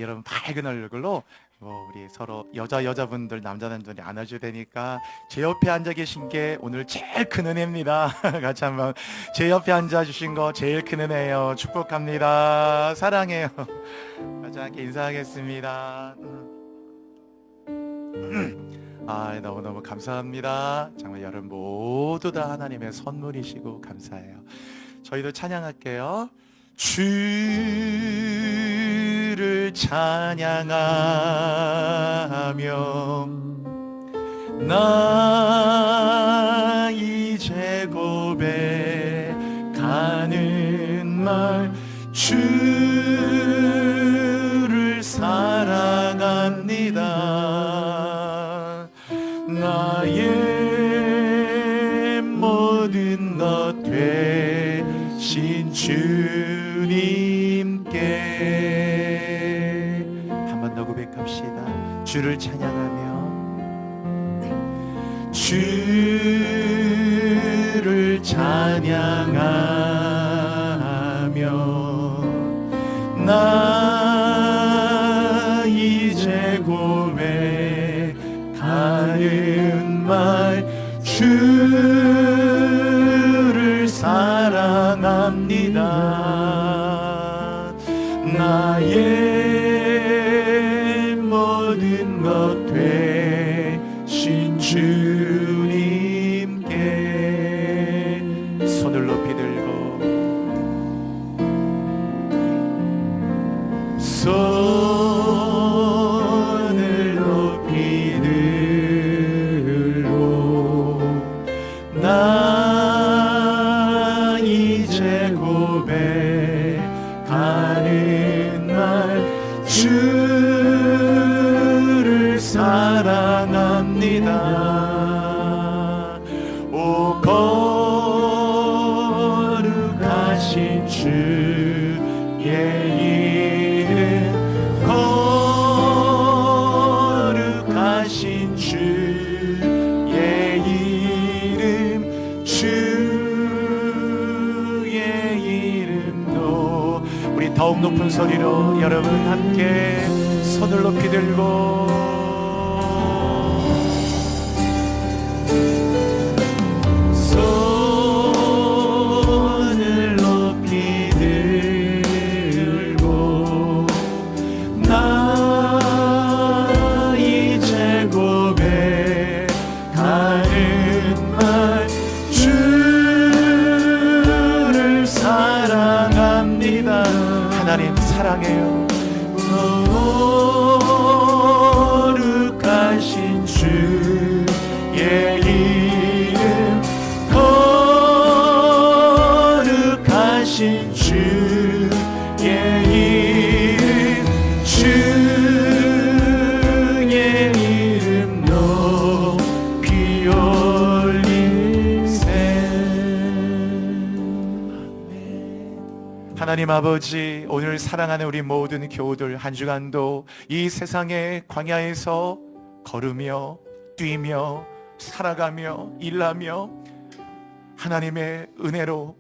여러분 밝은 얼굴로 우리 서로 여자분들 남자분들이 안아줘야 되니까 제 옆에 앉아 계신 게 오늘 제일 큰 은혜입니다. 같이 한번 제 옆에 앉아 주신 거 제일 큰 은혜예요. 축복합니다. 사랑해요. 같이 함께 인사하겠습니다. 너무너무 감사합니다. 정말 여러분 모두 다 하나님의 선물이시고 감사해요. 저희도 찬양할게요. 주를 찬양하며 나 이제 고백하는 말 주를 사랑합니다. 나의 모든 것 되신 주님께 한 번 더 고백합시다. 주를 찬양하며 주를 찬양하며 나 이제 고백하는 말 주를 사랑합니다. 나의 모든 것 되신 주님께 손을 높이 들고 손을 높이 들고 나 이제 고백하는 말 주를 사랑합니다. 오 거룩하신 주의 이름 거룩하신 주의 이름 주의 이름도 우리 더욱 높은 소리로 여러분 함께 손을 높이 들고 손을 높이 들고 나 이제 고백하는 말 주를 사랑합니다. 하나님 사랑해요. 거룩하신 주의 이름 거룩하신 주의 이름 주의 이름 높이 올리세. 하나님 아버지, 오늘 사랑하는 우리 모든 교우들 한 주간도 이 세상의 광야에서 걸으며 뛰며 살아가며 일하며 하나님의 은혜로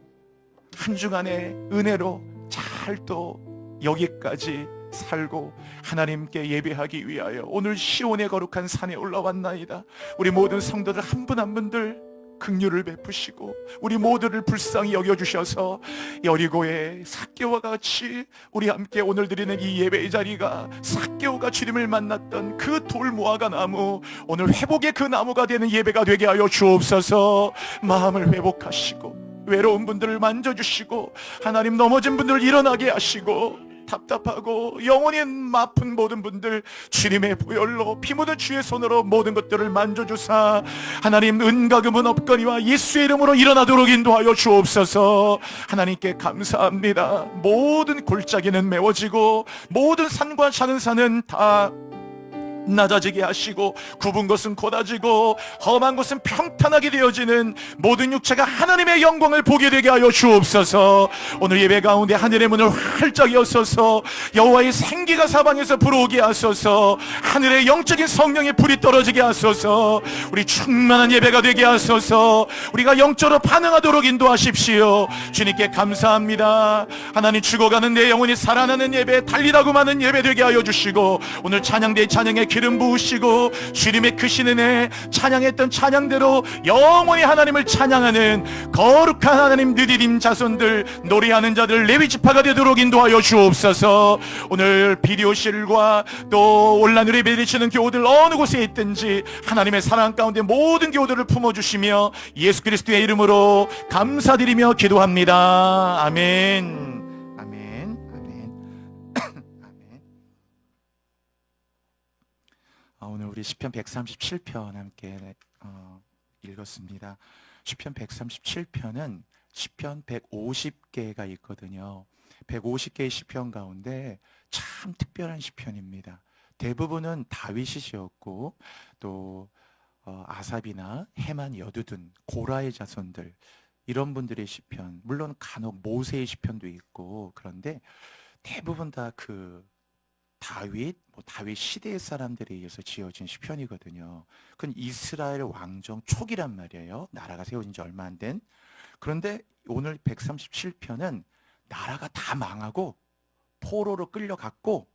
한 주간의 은혜로 잘 또 여기까지 살고 하나님께 예배하기 위하여 오늘 시온의 거룩한 산에 올라왔나이다. 우리 모든 성도들 한 분 한 분들 긍휼을 베푸시고 우리 모두를 불쌍히 여겨주셔서 여리고의 삭개오와 같이 우리 함께 오늘 드리는 이 예배의 자리가 삭개오가 주님을 만났던 그 돌무화과 나무, 오늘 회복의 그 나무가 되는 예배가 되게 하여 주옵소서. 마음을 회복하시고 외로운 분들을 만져주시고 하나님 넘어진 분들을 일어나게 하시고 답답하고 영혼이 아픈 모든 분들 주님의 보혈로 피 묻은 주의 손으로 모든 것들을 만져주사 하나님 은과 금은 없거니와 예수의 이름으로 일어나도록 인도하여 주옵소서. 하나님께 감사합니다. 모든 골짜기는 메워지고 모든 산과 작은 산은 다 낮아지게 하시고 굽은 것은 곧아지고 험한 것은 평탄하게 되어지는 모든 육체가 하나님의 영광을 보게 되게 하여 주옵소서. 오늘 예배 가운데 하늘의 문을 활짝 여소서 여호와의 생기가 사방에서 불어오게 하소서. 하늘의 영적인 성령의 불이 떨어지게 하소서. 우리 충만한 예배가 되게 하소서. 우리가 영적으로 반응하도록 인도하십시오. 주님께 감사합니다. 하나님, 죽어가는 내 영혼이 살아나는 예배, 달리다고 많은 예배 되게 하여 주시고, 오늘 찬양대의 찬양에 기름 부으시고 주님의 크신 은혜, 찬양했던 찬양대로 영원히 하나님을 찬양하는 거룩한 하나님 느디딤 자손들, 노래하는 자들, 레위 지파가 되도록 인도하여 주옵소서. 오늘 비디오실과 또 온라인으로 예배드리시는 교우들 어느 곳에 있든지 하나님의 사랑 가운데 모든 교우들을 품어주시며 예수 그리스도의 이름으로 감사드리며 기도합니다. 아멘. 오늘 우리 시편 137편 함께 읽었습니다. 시편 137편은 시편 150개가 있거든요. 150개의 시편 가운데 참 특별한 시편입니다. 대부분은 다윗이었고 또 아삽이나 헤만, 여두둔, 고라의 자손들, 이런 분들의 시편, 물론 간혹 모세의 시편도 있고, 그런데 대부분 다 다윗 시대의 사람들에 의해서 지어진 시편이거든요. 그건 이스라엘 왕정 초기란 말이에요. 나라가 세워진 지 얼마 안 된. 그런데 오늘 137편은 나라가 다 망하고 포로로 끌려갔고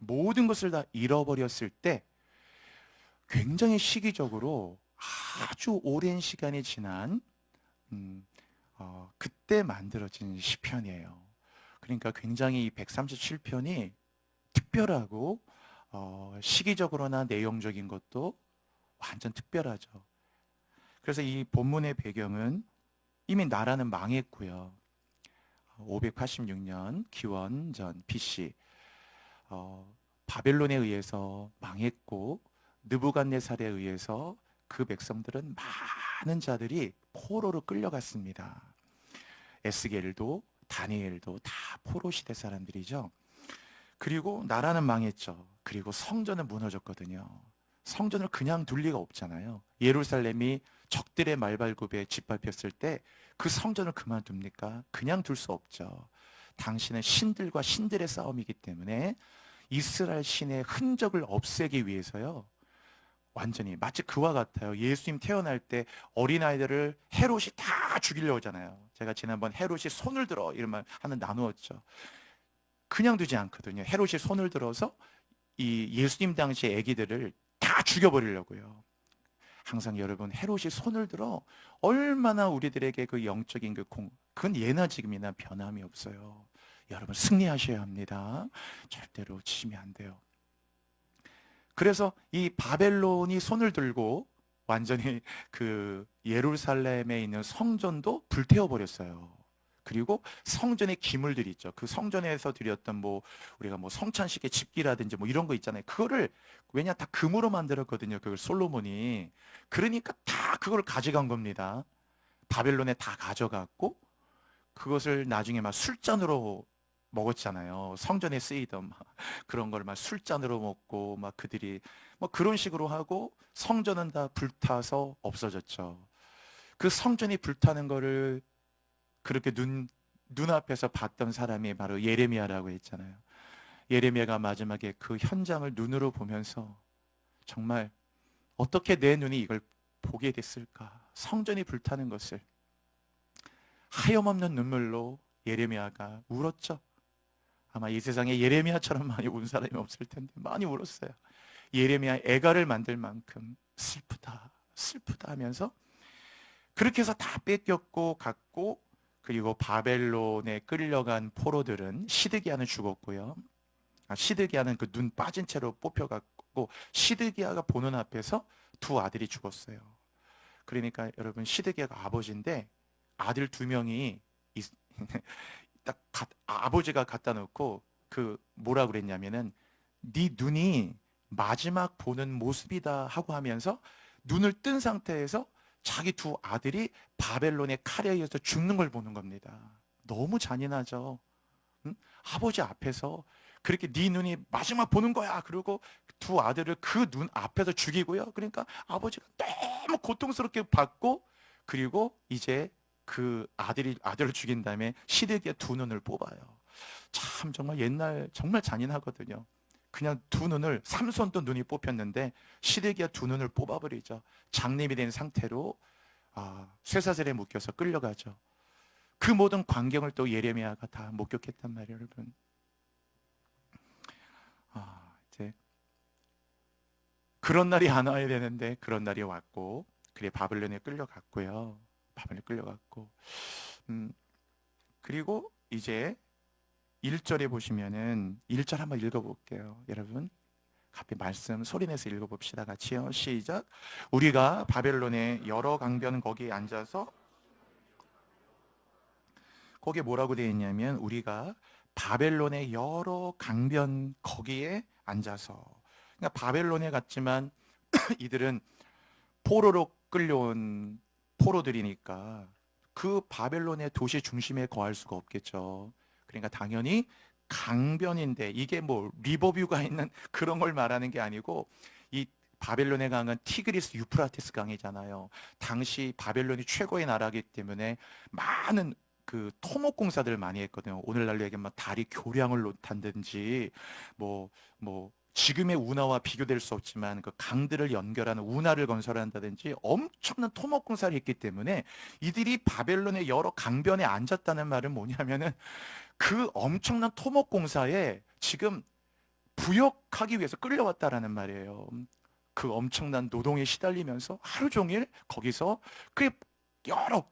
모든 것을 다 잃어버렸을 때 굉장히 시기적으로 아주 오랜 시간이 지난 그때 만들어진 시편이에요. 그러니까 굉장히 이 137편이 특별하고 시기적으로나 내용적인 것도 완전 특별하죠. 그래서 이 본문의 배경은 이미 나라는 망했고요. 586년 기원전 BC 바벨론에 의해서 망했고, 느부갓네살에 의해서 그 백성들은 많은 자들이 포로로 끌려갔습니다. 에스겔도 다니엘도 다 포로 시대 사람들이죠. 그리고 나라는 망했죠. 그리고 성전은 무너졌거든요. 성전을 그냥 둘 리가 없잖아요. 예루살렘이 적들의 말발굽에 짓밟혔을 때 그 성전을 그만둡니까? 그냥 둘 수 없죠. 당신은 신들과 신들의 싸움이기 때문에 이스라엘 신의 흔적을 없애기 위해서요, 완전히 마치 그와 같아요. 예수님 태어날 때 어린아이들을 헤롯이 다 죽이려고 하잖아요. 제가 지난번 헤롯이 손을 들어 이런 말 하나 나누었죠. 그냥 두지 않거든요. 헤롯이 손을 들어서 이 예수님 당시의 아기들을 다 죽여버리려고요. 항상 여러분, 헤롯이 손을 들어 얼마나 우리들에게 그 영적인 그건 예나 지금이나 변함이 없어요. 여러분, 승리하셔야 합니다. 절대로 지시면 안 돼요. 그래서 이 바벨론이 손을 들고 완전히 그 예루살렘에 있는 성전도 불태워버렸어요. 그리고 성전의 기물들이 있죠. 그 성전에서 드렸던 우리가 성찬식의 집기라든지 이런 거 있잖아요. 그거를 왜냐 다 금으로 만들었거든요. 그걸 솔로몬이. 그러니까 다 그걸 가져간 겁니다. 바벨론에 다 가져갔고 그것을 나중에 막 술잔으로 먹었잖아요. 성전에 쓰이던 그런 걸 막 술잔으로 먹고 막 그들이 그런 식으로 하고 성전은 다 불타서 없어졌죠. 그 성전이 불타는 거를 그렇게 눈앞에서 봤던 사람이 바로 예레미야라고 했잖아요. 예레미야가 마지막에 그 현장을 눈으로 보면서 정말 어떻게 내 눈이 이걸 보게 됐을까? 성전이 불타는 것을 하염없는 눈물로 예레미야가 울었죠. 아마 이 세상에 예레미야처럼 많이 운 사람이 없을 텐데 많이 울었어요. 예레미야 애가를 만들 만큼 슬프다 하면서 그렇게 해서 다 뺏겼고 갔고, 그리고 바벨론에 끌려간 포로들은 시드기야는 죽었고요. 시드기야는 그 눈 빠진 채로 뽑혀갔고 시드기야가 보는 앞에서 두 아들이 죽었어요. 그러니까 여러분, 시드기야가 아버지인데 아들 두 명이 딱 아버지가 갖다 놓고 뭐라 그랬냐면은 네 눈이 마지막 보는 모습이다 하고 하면서 눈을 뜬 상태에서 자기 두 아들이 바벨론의 칼에 의해서 죽는 걸 보는 겁니다. 너무 잔인하죠. 응? 아버지 앞에서 그렇게 네 눈이 마지막 보는 거야. 그리고 두 아들을 그 눈 앞에서 죽이고요. 그러니까 아버지가 너무 고통스럽게 받고, 그리고 이제 그 아들을 죽인 다음에 시드기의 두 눈을 뽑아요. 참 정말 옛날 정말 잔인하거든요. 그냥 두 눈을, 삼손도 눈이 뽑혔는데 시드기야 두 눈을 뽑아버리죠. 장님이 된 상태로 쇠사슬에 묶여서 끌려가죠. 그 모든 광경을 또 예레미야가 다 목격했단 말이에요, 여러분. 이제 그런 날이 안 와야 되는데 그런 날이 왔고, 그래 바벨론에 끌려갔고요. 바벨론에 끌려갔고, 그리고 이제 1절에 보시면은 1절 한번 읽어볼게요, 여러분. 앞에 말씀 소리내서 읽어봅시다. 같이요. 시작. 우리가 바벨론의 여러 강변 거기에 앉아서, 거기에 뭐라고 되어 있냐면 우리가 바벨론의 여러 강변 거기에 앉아서, 그러니까 바벨론에 갔지만 이들은 포로로 끌려온 포로들이니까 그 바벨론의 도시 중심에 거할 수가 없겠죠. 그러니까 당연히 강변인데, 이게 뭐 리버뷰가 있는 그런 걸 말하는 게 아니고, 이 바벨론의 강은 티그리스 유프라테스 강이잖아요. 당시 바벨론이 최고의 나라이기 때문에 많은 그 토목공사들을 많이 했거든요. 오늘날로 얘기하면 다리 교량을 놓다든지, 뭐 지금의 운하와 비교될 수 없지만 그 강들을 연결하는 운하를 건설한다든지 엄청난 토목공사를 했기 때문에, 이들이 바벨론의 여러 강변에 앉았다는 말은 뭐냐면은 그 엄청난 토목공사에 지금 부역하기 위해서 끌려왔다라는 말이에요. 그 엄청난 노동에 시달리면서 하루 종일 거기서, 그 여러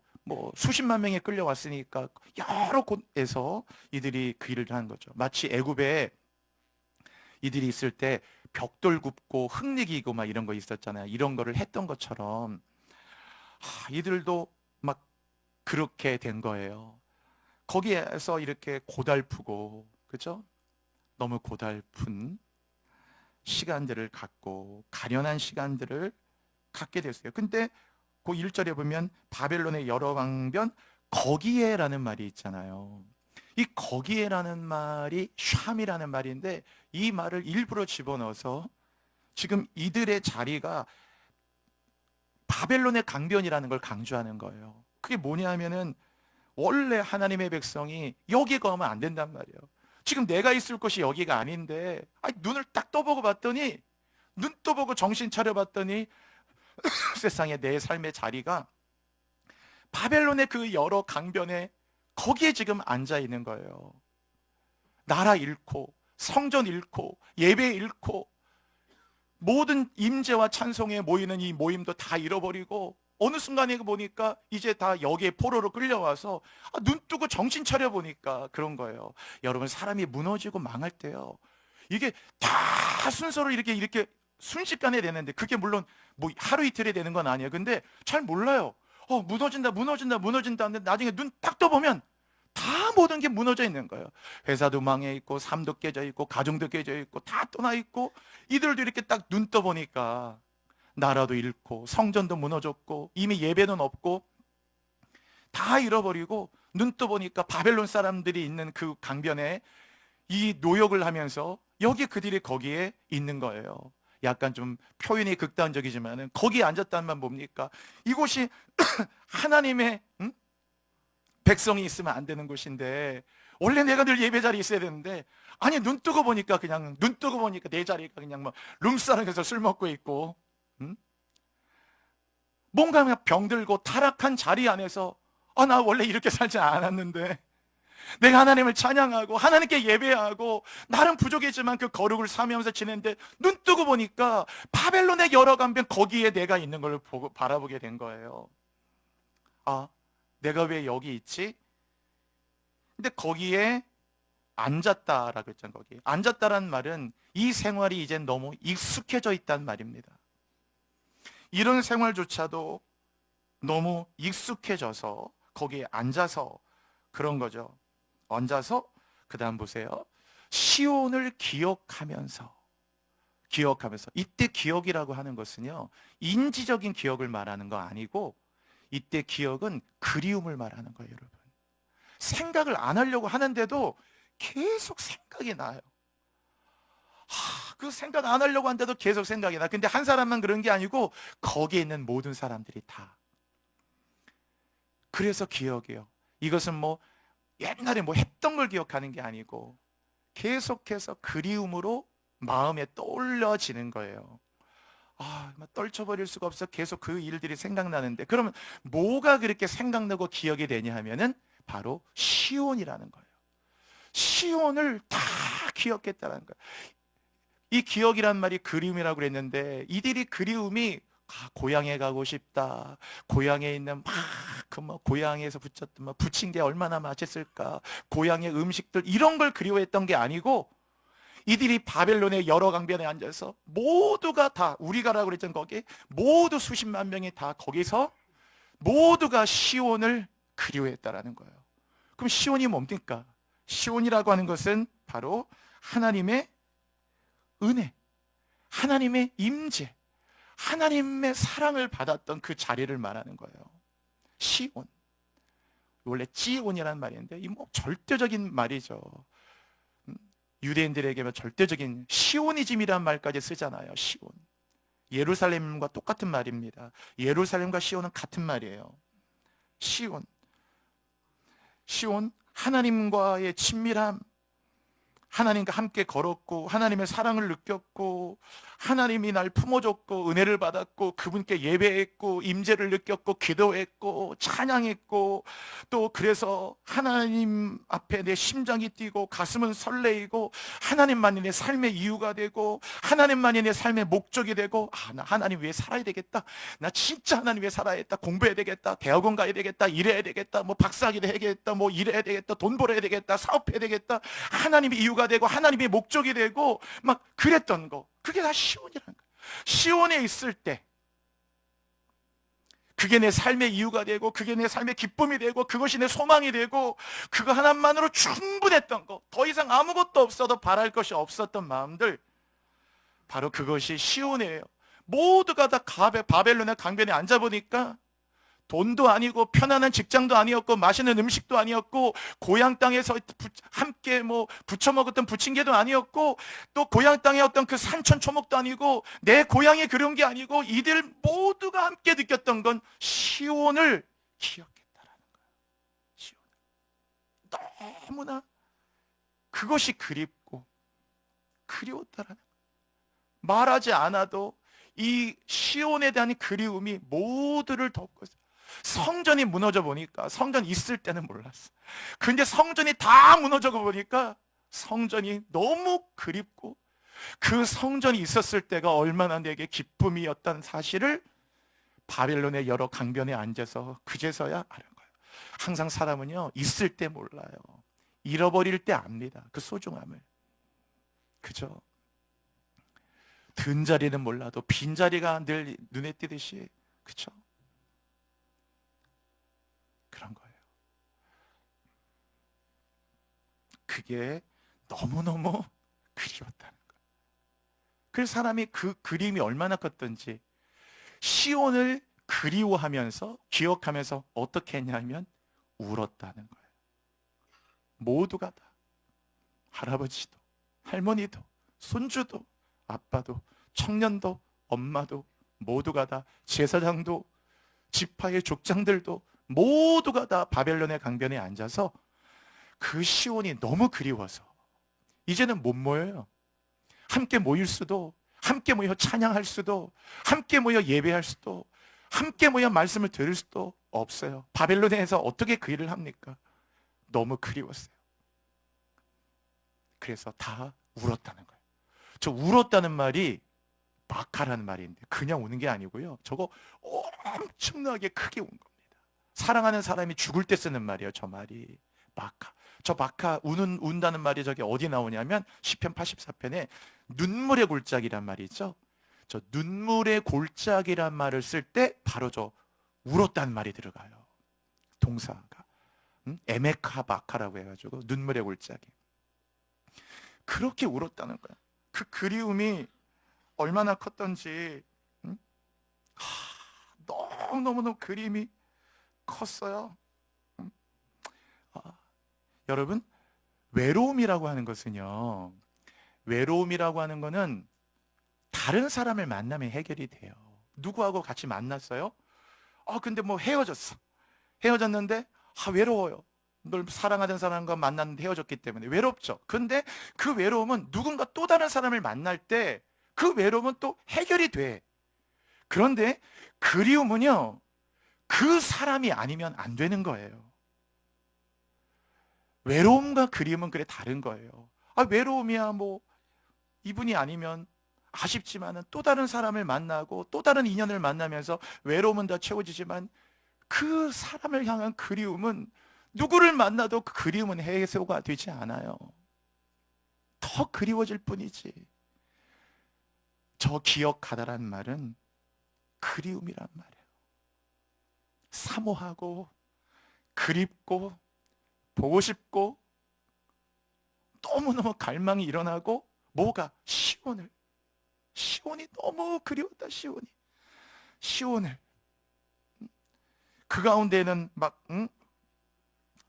수십만 명이 끌려왔으니까 여러 곳에서 이들이 그 일을 하는 거죠. 마치 애굽에 이들이 있을 때 벽돌 굽고 흙리기고 막 이런 거 있었잖아요. 이런 거를 했던 것처럼 이들도 막 그렇게 된 거예요. 거기에서 이렇게 고달프고, 그죠? 너무 고달픈 시간들을 갖고 가련한 시간들을 갖게 됐어요. 근데 그 1절에 보면 바벨론의 여러 강변 거기에라는 말이 있잖아요. 이 거기에라는 말이 샴이라는 말인데, 이 말을 일부러 집어넣어서 지금 이들의 자리가 바벨론의 강변이라는 걸 강조하는 거예요. 그게 뭐냐면은 원래 하나님의 백성이 여기 거하면 안 된단 말이에요. 지금 내가 있을 곳이 여기가 아닌데, 눈을 딱 떠보고 봤더니, 눈 떠보고 정신 차려봤더니 세상에 내 삶의 자리가 바벨론의 그 여러 강변에 거기에 지금 앉아 있는 거예요. 나라 잃고 성전 잃고 예배 잃고 모든 임재와 찬송에 모이는 이 모임도 다 잃어버리고, 어느 순간에 보니까 이제 다 여기에 포로로 끌려와서 눈 뜨고 정신 차려 보니까 그런 거예요. 여러분, 사람이 무너지고 망할 때요, 이게 다 순서로 이렇게 순식간에 되는데, 그게 물론 뭐 하루 이틀에 되는 건 아니에요. 근데 잘 몰라요. 무너진다 하는데 나중에 눈 딱 떠보면 다 모든 게 무너져 있는 거예요. 회사도 망해 있고, 삶도 깨져 있고, 가정도 깨져 있고, 다 떠나 있고, 이들도 이렇게 딱 눈 떠보니까 나라도 잃고 성전도 무너졌고 이미 예배는 없고 다 잃어버리고, 눈 떠보니까 바벨론 사람들이 있는 그 강변에 이 노역을 하면서 여기 그들이 거기에 있는 거예요. 약간 좀 표현이 극단적이지만 거기에 앉았다는 말 뭡니까? 이곳이 하나님의 백성이 있으면 안 되는 곳인데, 원래 내가 늘 예배 자리에 있어야 되는데, 아니 눈 뜨고 보니까 내 자리가 그냥 뭐 룸사롱에서 술 먹고 있고, 뭔가 그냥 병들고 타락한 자리 안에서, 나 원래 이렇게 살지 않았는데, 내가 하나님을 찬양하고 하나님께 예배하고 나름 부족했지만 그 거룩을 사면서 지냈는데, 눈 뜨고 보니까 바벨론의 여러 강변 거기에 내가 있는 걸 바라보게 된 거예요. 내가 왜 여기 있지? 근데 거기에 앉았다라고 했잖아요. 거기 앉았다라는 말은 이 생활이 이젠 너무 익숙해져 있다는 말입니다. 이런 생활조차도 너무 익숙해져서 거기에 앉아서 그런 거죠. 앉아서, 그 다음 보세요. 시온을 기억하면서, 이때 기억이라고 하는 것은요, 인지적인 기억을 말하는 거 아니고, 이때 기억은 그리움을 말하는 거예요, 여러분. 생각을 안 하려고 하는데도 계속 생각이 나요. 그 생각 안 하려고 하는데도 계속 생각이 나. 근데 한 사람만 그런 게 아니고 거기에 있는 모든 사람들이 다. 그래서 기억이에요. 이것은 뭐 옛날에 뭐 했던 걸 기억하는 게 아니고 계속해서 그리움으로 마음에 떠올려지는 거예요. 막 떨쳐버릴 수가 없어. 계속 그 일들이 생각나는데, 그러면 뭐가 그렇게 생각나고 기억이 되냐 하면은 바로 시온이라는 거예요. 시온을 다 기억했다는 거예요. 이 기억이란 말이 그리움이라고 그랬는데, 이들이 그리움이 고향에 가고 싶다, 고향에 있는 고향에서 붙였던 부친 게 얼마나 맛있을까, 고향의 음식들, 이런 걸 그리워했던 게 아니고, 이들이 바벨론의 여러 강변에 앉아서 모두가 다, 우리가라고 그랬던 거기 모두 수십만 명이 다 거기서 모두가 시온을 그리워했다라는 거예요. 그럼 시온이 뭡니까? 시온이라고 하는 것은 바로 하나님의 은혜, 하나님의 임재, 하나님의 사랑을 받았던 그 자리를 말하는 거예요. 시온. 원래 찌온이라는 말인데 이 뭐 절대적인 말이죠. 유대인들에게 절대적인 시오니즘이라는 말까지 쓰잖아요. 시온. 예루살렘과 똑같은 말입니다. 예루살렘과 시온은 같은 말이에요. 시온. 시온, 하나님과의 친밀함, 하나님과 함께 걸었고 하나님의 사랑을 느꼈고 하나님이 날 품어줬고 은혜를 받았고 그분께 예배했고 임재를 느꼈고 기도했고 찬양했고, 또 그래서 하나님 앞에 내 심장이 뛰고 가슴은 설레이고 하나님만이 내 삶의 이유가 되고 하나님만이 내 삶의 목적이 되고, 나 하나님 위해 살아야 되겠다, 나 진짜 하나님 위해 살아야겠다, 공부해야 되겠다, 대학원 가야 되겠다, 일해야 되겠다, 뭐 박사학위를 해야겠다, 뭐 일해야 되겠다, 돈 벌어야 되겠다, 사업해야 되겠다, 하나님의 이유가 되고 하나님의 목적이 되고 막 그랬던 거, 그게 다 시온이라는 거예요. 시온에 있을 때 그게 내 삶의 이유가 되고 그게 내 삶의 기쁨이 되고 그것이 내 소망이 되고 그거 하나만으로 충분했던 거, 더 이상 아무것도 없어도 바랄 것이 없었던 마음들, 바로 그것이 시온이에요. 모두가 다 바벨론의 강변에 앉아보니까 돈도 아니고 편안한 직장도 아니었고 맛있는 음식도 아니었고 고향 땅에서 함께 부쳐 먹었던 부침개도 아니었고 또 고향 땅의 어떤 그 산천 초목도 아니고 내 고향이 그런 게 아니고 이들 모두가 함께 느꼈던 건 시온을 기억했다라는 거예요. 시온. 너무나 그것이 그립고 그리웠다라는 거예요. 말하지 않아도 이 시온에 대한 그리움이 모두를 덮고 있어요. 성전이 무너져 보니까, 성전 있을 때는 몰랐어. 근데 성전이 다 무너져 보니까 성전이 너무 그립고 그 성전이 있었을 때가 얼마나 내게 기쁨이었다는 사실을 바벨론의 여러 강변에 앉아서 그제서야 아는 거예요. 항상 사람은요, 있을 때 몰라요. 잃어버릴 때 압니다. 그 소중함을. 그죠? 든 자리는 몰라도 빈 자리가 늘 눈에 띄듯이, 그쵸? 그런 거예요. 그게 너무너무 그리웠다는 거예요. 그래서 사람이 그 그림이 얼마나 컸던지 시온을 그리워하면서 기억하면서 어떻게 했냐면 울었다는 거예요. 모두가 다, 할아버지도 할머니도 손주도 아빠도 청년도 엄마도 모두가 다, 제사장도 지파의 족장들도 모두가 다 바벨론의 강변에 앉아서 그 시온이 너무 그리워서 이제는 못 모여요. 함께 모일 수도, 함께 모여 찬양할 수도, 함께 모여 예배할 수도, 함께 모여 말씀을 들을 수도 없어요. 바벨론에서 어떻게 그 일을 합니까? 너무 그리웠어요. 그래서 다 울었다는 거예요. 저 울었다는 말이 마카라는 말인데 그냥 우는 게 아니고요, 저거 엄청나게 크게 운 겁니다. 사랑하는 사람이 죽을 때 쓰는 말이에요. 저 말이 마카. 저 마카, 운다는 말이 저게 어디 나오냐면 시편 84편에 눈물의 골짜기란 말이 있죠. 저 눈물의 골짜기란 말을 쓸 때 바로 저 울었다는 말이 들어가요. 동사가 에메카 마카라고 해가지고 눈물의 골짜기. 그렇게 울었다는 거야. 그 그리움이 얼마나 컸던지. 너무너무 그림이 컸어요. 여러분, 외로움이라고 하는 것은요, 외로움이라고 하는 것은 다른 사람을 만나면 해결이 돼요. 누구하고 같이 만났어요? 근데 뭐 헤어졌는데 외로워요. 널 사랑하던 사람과 만났는데 헤어졌기 때문에 외롭죠. 근데 그 외로움은 누군가 또 다른 사람을 만날 때 그 외로움은 또 해결이 돼. 그런데 그리움은요, 그 사람이 아니면 안 되는 거예요. 외로움과 그리움은 그래 다른 거예요. 외로움이야 뭐 이분이 아니면 아쉽지만은 또 다른 사람을 만나고 또 다른 인연을 만나면서 외로움은 더 채워지지만 그 사람을 향한 그리움은 누구를 만나도 그 그리움은 해소가 되지 않아요. 더 그리워질 뿐이지. 저 기억하다란 말은 그리움이란 말이에요. 사모하고 그립고 보고 싶고 너무너무 갈망이 일어나고 뭐가? 시온이 너무 그리웠다. 시온을 그 가운데는 막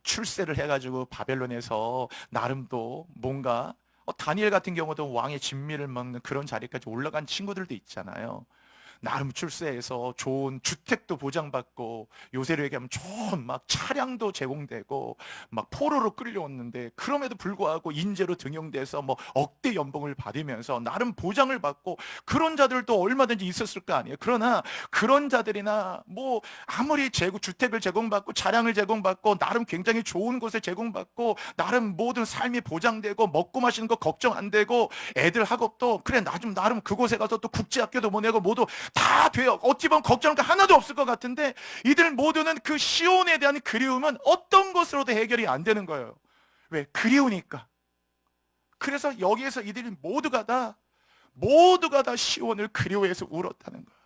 출세를 해가지고 바벨론에서 나름 또 뭔가 다니엘 같은 경우도 왕의 진미를 먹는 그런 자리까지 올라간 친구들도 있잖아요. 나름 출세해서 좋은 주택도 보장받고 요새로 얘기하면 좋은 막 차량도 제공되고 막 포로로 끌려왔는데 그럼에도 불구하고 인재로 등용돼서 뭐 억대 연봉을 받으면서 나름 보장을 받고 그런 자들도 얼마든지 있었을 거 아니에요. 그러나 그런 자들이나 뭐 아무리 주택을 제공받고 차량을 제공받고 나름 굉장히 좋은 곳을 제공받고 나름 모든 삶이 보장되고 먹고 마시는 거 걱정 안 되고 애들 학업도 그래 나름 그곳에 가서 또 국제학교도 보내고 모두 다 돼요. 어찌 보면 걱정할 게 하나도 없을 것 같은데 이들 모두는 그 시온에 대한 그리움은 어떤 것으로도 해결이 안 되는 거예요. 왜? 그리우니까. 그래서 여기에서 이들이 모두가 다 시온을 그리워해서 울었다는 거예요.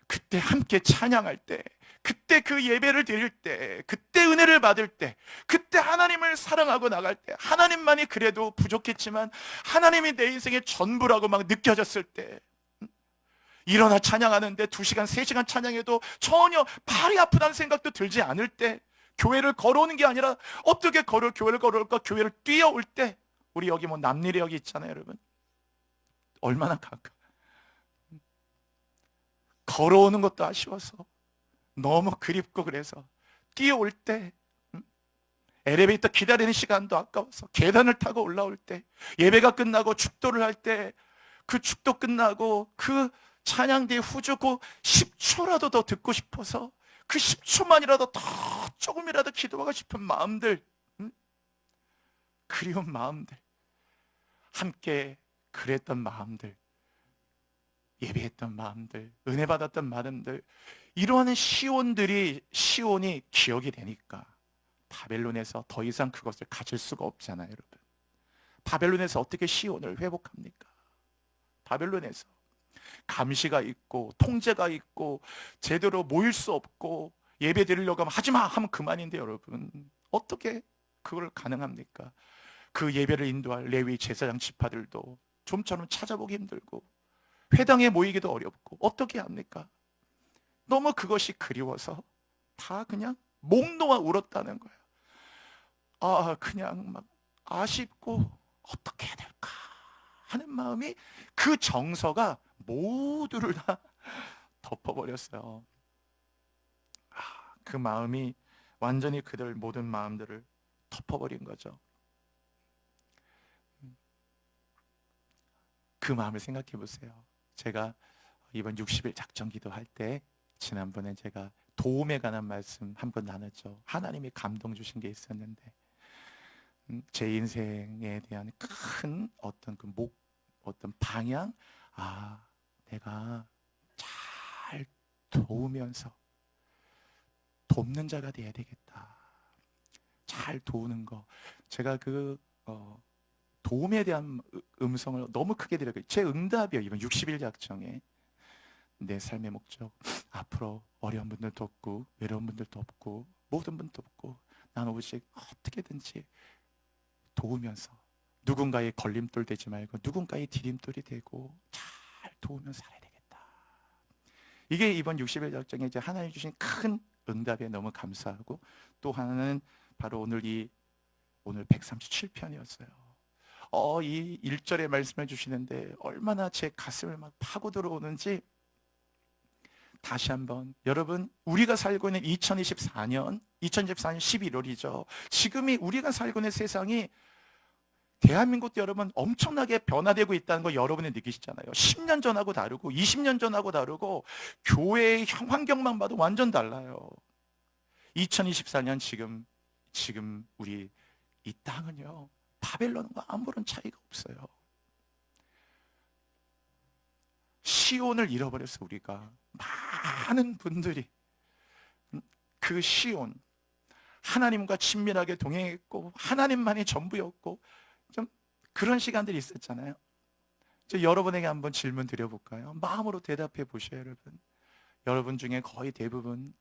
그때 함께 찬양할 때, 그때 그 예배를 드릴 때, 그때 은혜를 받을 때, 그때 하나님을 사랑하고 나갈 때, 하나님만이 그래도 부족했지만 하나님이 내 인생의 전부라고 막 느껴졌을 때, 일어나 찬양하는데 2시간, 3시간 찬양해도 전혀 팔이 아프다는 생각도 들지 않을 때, 교회를 걸어오는 게 아니라 어떻게 교회를 걸어올까? 교회를 뛰어올 때, 우리 여기 뭐 남리역이 있잖아요, 여러분. 얼마나 가까? 걸어오는 것도 아쉬워서 너무 그립고 그래서 뛰어올 때, 엘리베이터 기다리는 시간도 아까워서 계단을 타고 올라올 때, 예배가 끝나고 축도를 할 때, 그 축도 끝나고 그 찬양 뒤에 후주고 10초라도 더 듣고 싶어서 그 10초만이라도 더 조금이라도 기도하고 싶은 마음들, 그리운 마음들, 함께 그랬던 마음들, 예배했던 마음들, 은혜 받았던 마음들, 이러한 시온이 기억이 되니까 바벨론에서 더 이상 그것을 가질 수가 없잖아요, 여러분. 바벨론에서 어떻게 시온을 회복합니까? 바벨론에서 감시가 있고 통제가 있고 제대로 모일 수 없고 예배 드리려고 하면 하지마 하면 그만인데 여러분 어떻게 그걸 가능합니까? 그 예배를 인도할 레위 제사장 지파들도 좀처럼 찾아보기 힘들고 회당에 모이기도 어렵고 어떻게 합니까? 너무 그것이 그리워서 다 그냥 목 놓아 울었다는 거예요. 그냥 막 아쉽고 어떻게 해야 될까 하는 마음이 그 정서가 모두를 다 덮어버렸어요. 그 마음이 완전히 그들 모든 마음들을 덮어버린 거죠. 그 마음을 생각해 보세요. 제가 이번 60일 작전 기도할 때 지난번에 제가 도움에 관한 말씀 한번 나눴죠. 하나님이 감동 주신 게 있었는데 제 인생에 대한 큰 어떤 어떤 방향, 내가 잘 도우면서 돕는 자가 돼야 되겠다. 잘 도우는 거. 제가 도움에 대한 음성을 너무 크게 드렸고요. 제 응답이에요. 이번 60일 작정에 내 삶의 목적, 앞으로 어려운 분들 돕고 외로운 분들 돕고 모든 분 돕고 난 오직 어떻게든지 도우면서 누군가의 걸림돌 되지 말고 누군가의 디딤돌이 되고 잘 도우며 살아야 되겠다. 이게 이번 60일 작정에 이제 하나님 주신 큰 응답에 너무 감사하고 또 하나는 바로 오늘 137편이었어요. 이 1절의 말씀을 주시는데 얼마나 제 가슴을 막 파고 들어오는지 다시 한번 여러분, 우리가 살고 있는 2024년 11월이죠. 지금이 우리가 살고 있는 세상이 대한민국도 여러분 엄청나게 변화되고 있다는 거 여러분이 느끼시잖아요. 10년 전하고 다르고 20년 전하고 다르고 교회의 환경만 봐도 완전 달라요. 2024년 지금 우리 이 땅은요, 바벨론과 아무런 차이가 없어요. 시온을 잃어버렸어. 우리가 많은 분들이 그 시온, 하나님과 친밀하게 동행했고 하나님만이 전부였고 좀 그런 시간들이 있었잖아요. 저 여러분에게 한번 질문 드려볼까요? 마음으로 대답해 보셔요. 여러분 중에 거의 대부분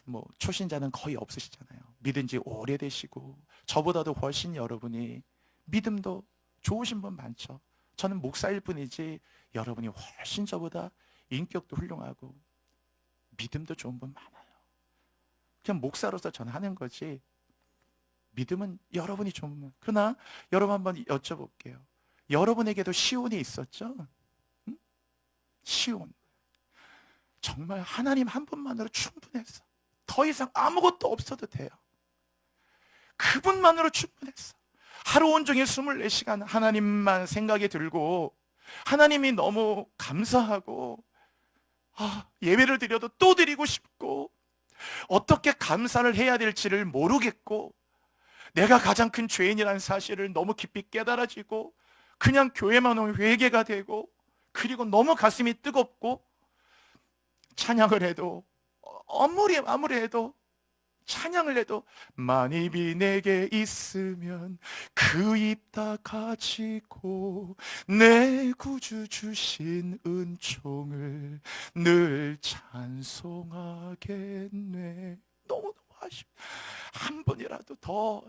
뭐 초신자는 거의 없으시잖아요. 믿은 지 오래되시고 저보다도 훨씬 여러분이 믿음도 좋으신 분 많죠. 저는 목사일 뿐이지 여러분이 훨씬 저보다 인격도 훌륭하고 믿음도 좋은 분 많아요. 그냥 목사로서 저는 하는 거지 믿음은 여러분이 좋은 분. 그러나 여러분 한번 여쭤볼게요. 여러분에게도 시온이 있었죠? 응? 시온. 정말 하나님 한 분만으로 충분했어. 더 이상 아무것도 없어도 돼요. 그분만으로 충분했어. 하루 온종일 24시간 하나님만 생각이 들고 하나님이 너무 감사하고 예배를 드려도 또 드리고 싶고 어떻게 감사를 해야 될지를 모르겠고 내가 가장 큰 죄인이라는 사실을 너무 깊이 깨달아지고 그냥 교회만 오면 회개가 되고 그리고 너무 가슴이 뜨겁고 찬양을 해도 아무리 해도 찬양을 해도 만입이 내게 있으면 그 입 다 가지고 내 구주 주신 은총을 늘 찬송하겠네. 너무너무 아쉽다. 한 분이라도 더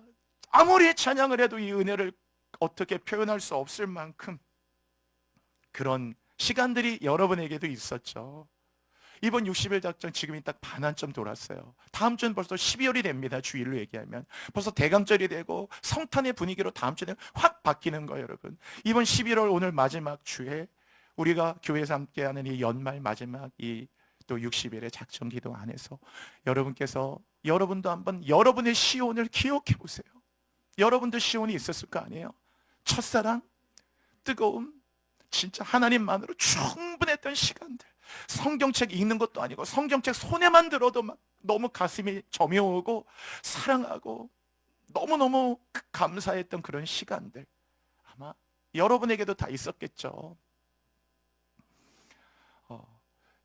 아무리 찬양을 해도 이 은혜를 어떻게 표현할 수 없을 만큼 그런 시간들이 여러분에게도 있었죠. 이번 60일 작전 지금이 딱 반환점 돌았어요. 다음 주는 벌써 12월이 됩니다. 주일로 얘기하면 벌써 대강절이 되고 성탄의 분위기로 다음 주는 확 바뀌는 거예요. 여러분, 이번 11월 오늘 마지막 주에 우리가 교회에서 함께하는 이 연말 마지막 이 또 60일의 작전 기도 안에서 여러분도 한번 여러분의 시온을 기억해 보세요. 여러분도 시온이 있었을 거 아니에요. 첫사랑, 뜨거움, 진짜 하나님만으로 충분했던 시간들. 성경책 읽는 것도 아니고 성경책 손에만 들어도 막 너무 가슴이 저며오고 사랑하고 너무너무 감사했던 그런 시간들 아마 여러분에게도 다 있었겠죠.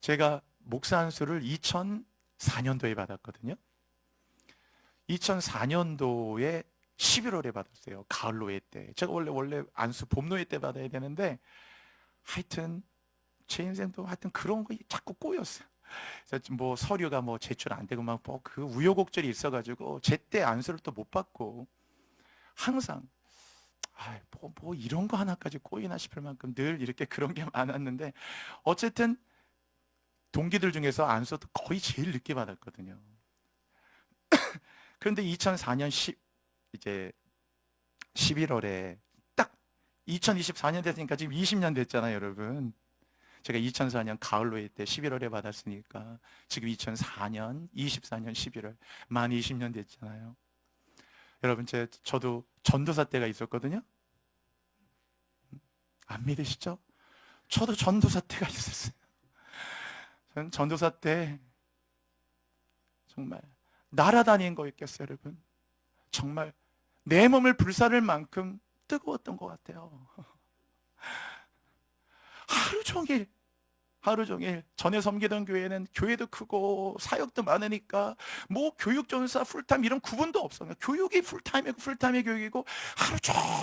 제가 목사 안수를 2004년도에 받았거든요. 2004년도에 11월에 받았어요. 가을로회 때. 제가 원래 안수 봄로회 때 받아야 되는데 하여튼 제 인생도 하여튼 그런 거 자꾸 꼬였어요. 그래서 뭐 서류가 뭐 제출 안 되고 막 그 우여곡절이 있어가지고 제때 안수를 또 못 받고 항상 뭐 이런 거 하나까지 꼬이나 싶을 만큼 늘 이렇게 그런 게 많았는데 어쨌든 동기들 중에서 안수도 거의 제일 늦게 받았거든요. 그런데 2004년 이제 11월에 딱 2024년 됐으니까 지금 20년 됐잖아요, 여러분. 제가 2004년 가을로회 때 11월에 받았으니까 지금 2004년 24년 11월 만 20년 됐잖아요. 여러분, 저도 전도사 때가 있었거든요. 안 믿으시죠? 저도 전도사 때가 있었어요. 저는 전도사 때 정말 날아다닌 거였겠어요, 여러분. 정말 내 몸을 불사를 만큼 뜨거웠던 것 같아요. 하루 종일 전에 섬기던 교회는 교회도 크고 사역도 많으니까 뭐 교육 전사 풀타임 이런 구분도 없어요. 교육이 풀타임이고 풀타임의 교육이고 하루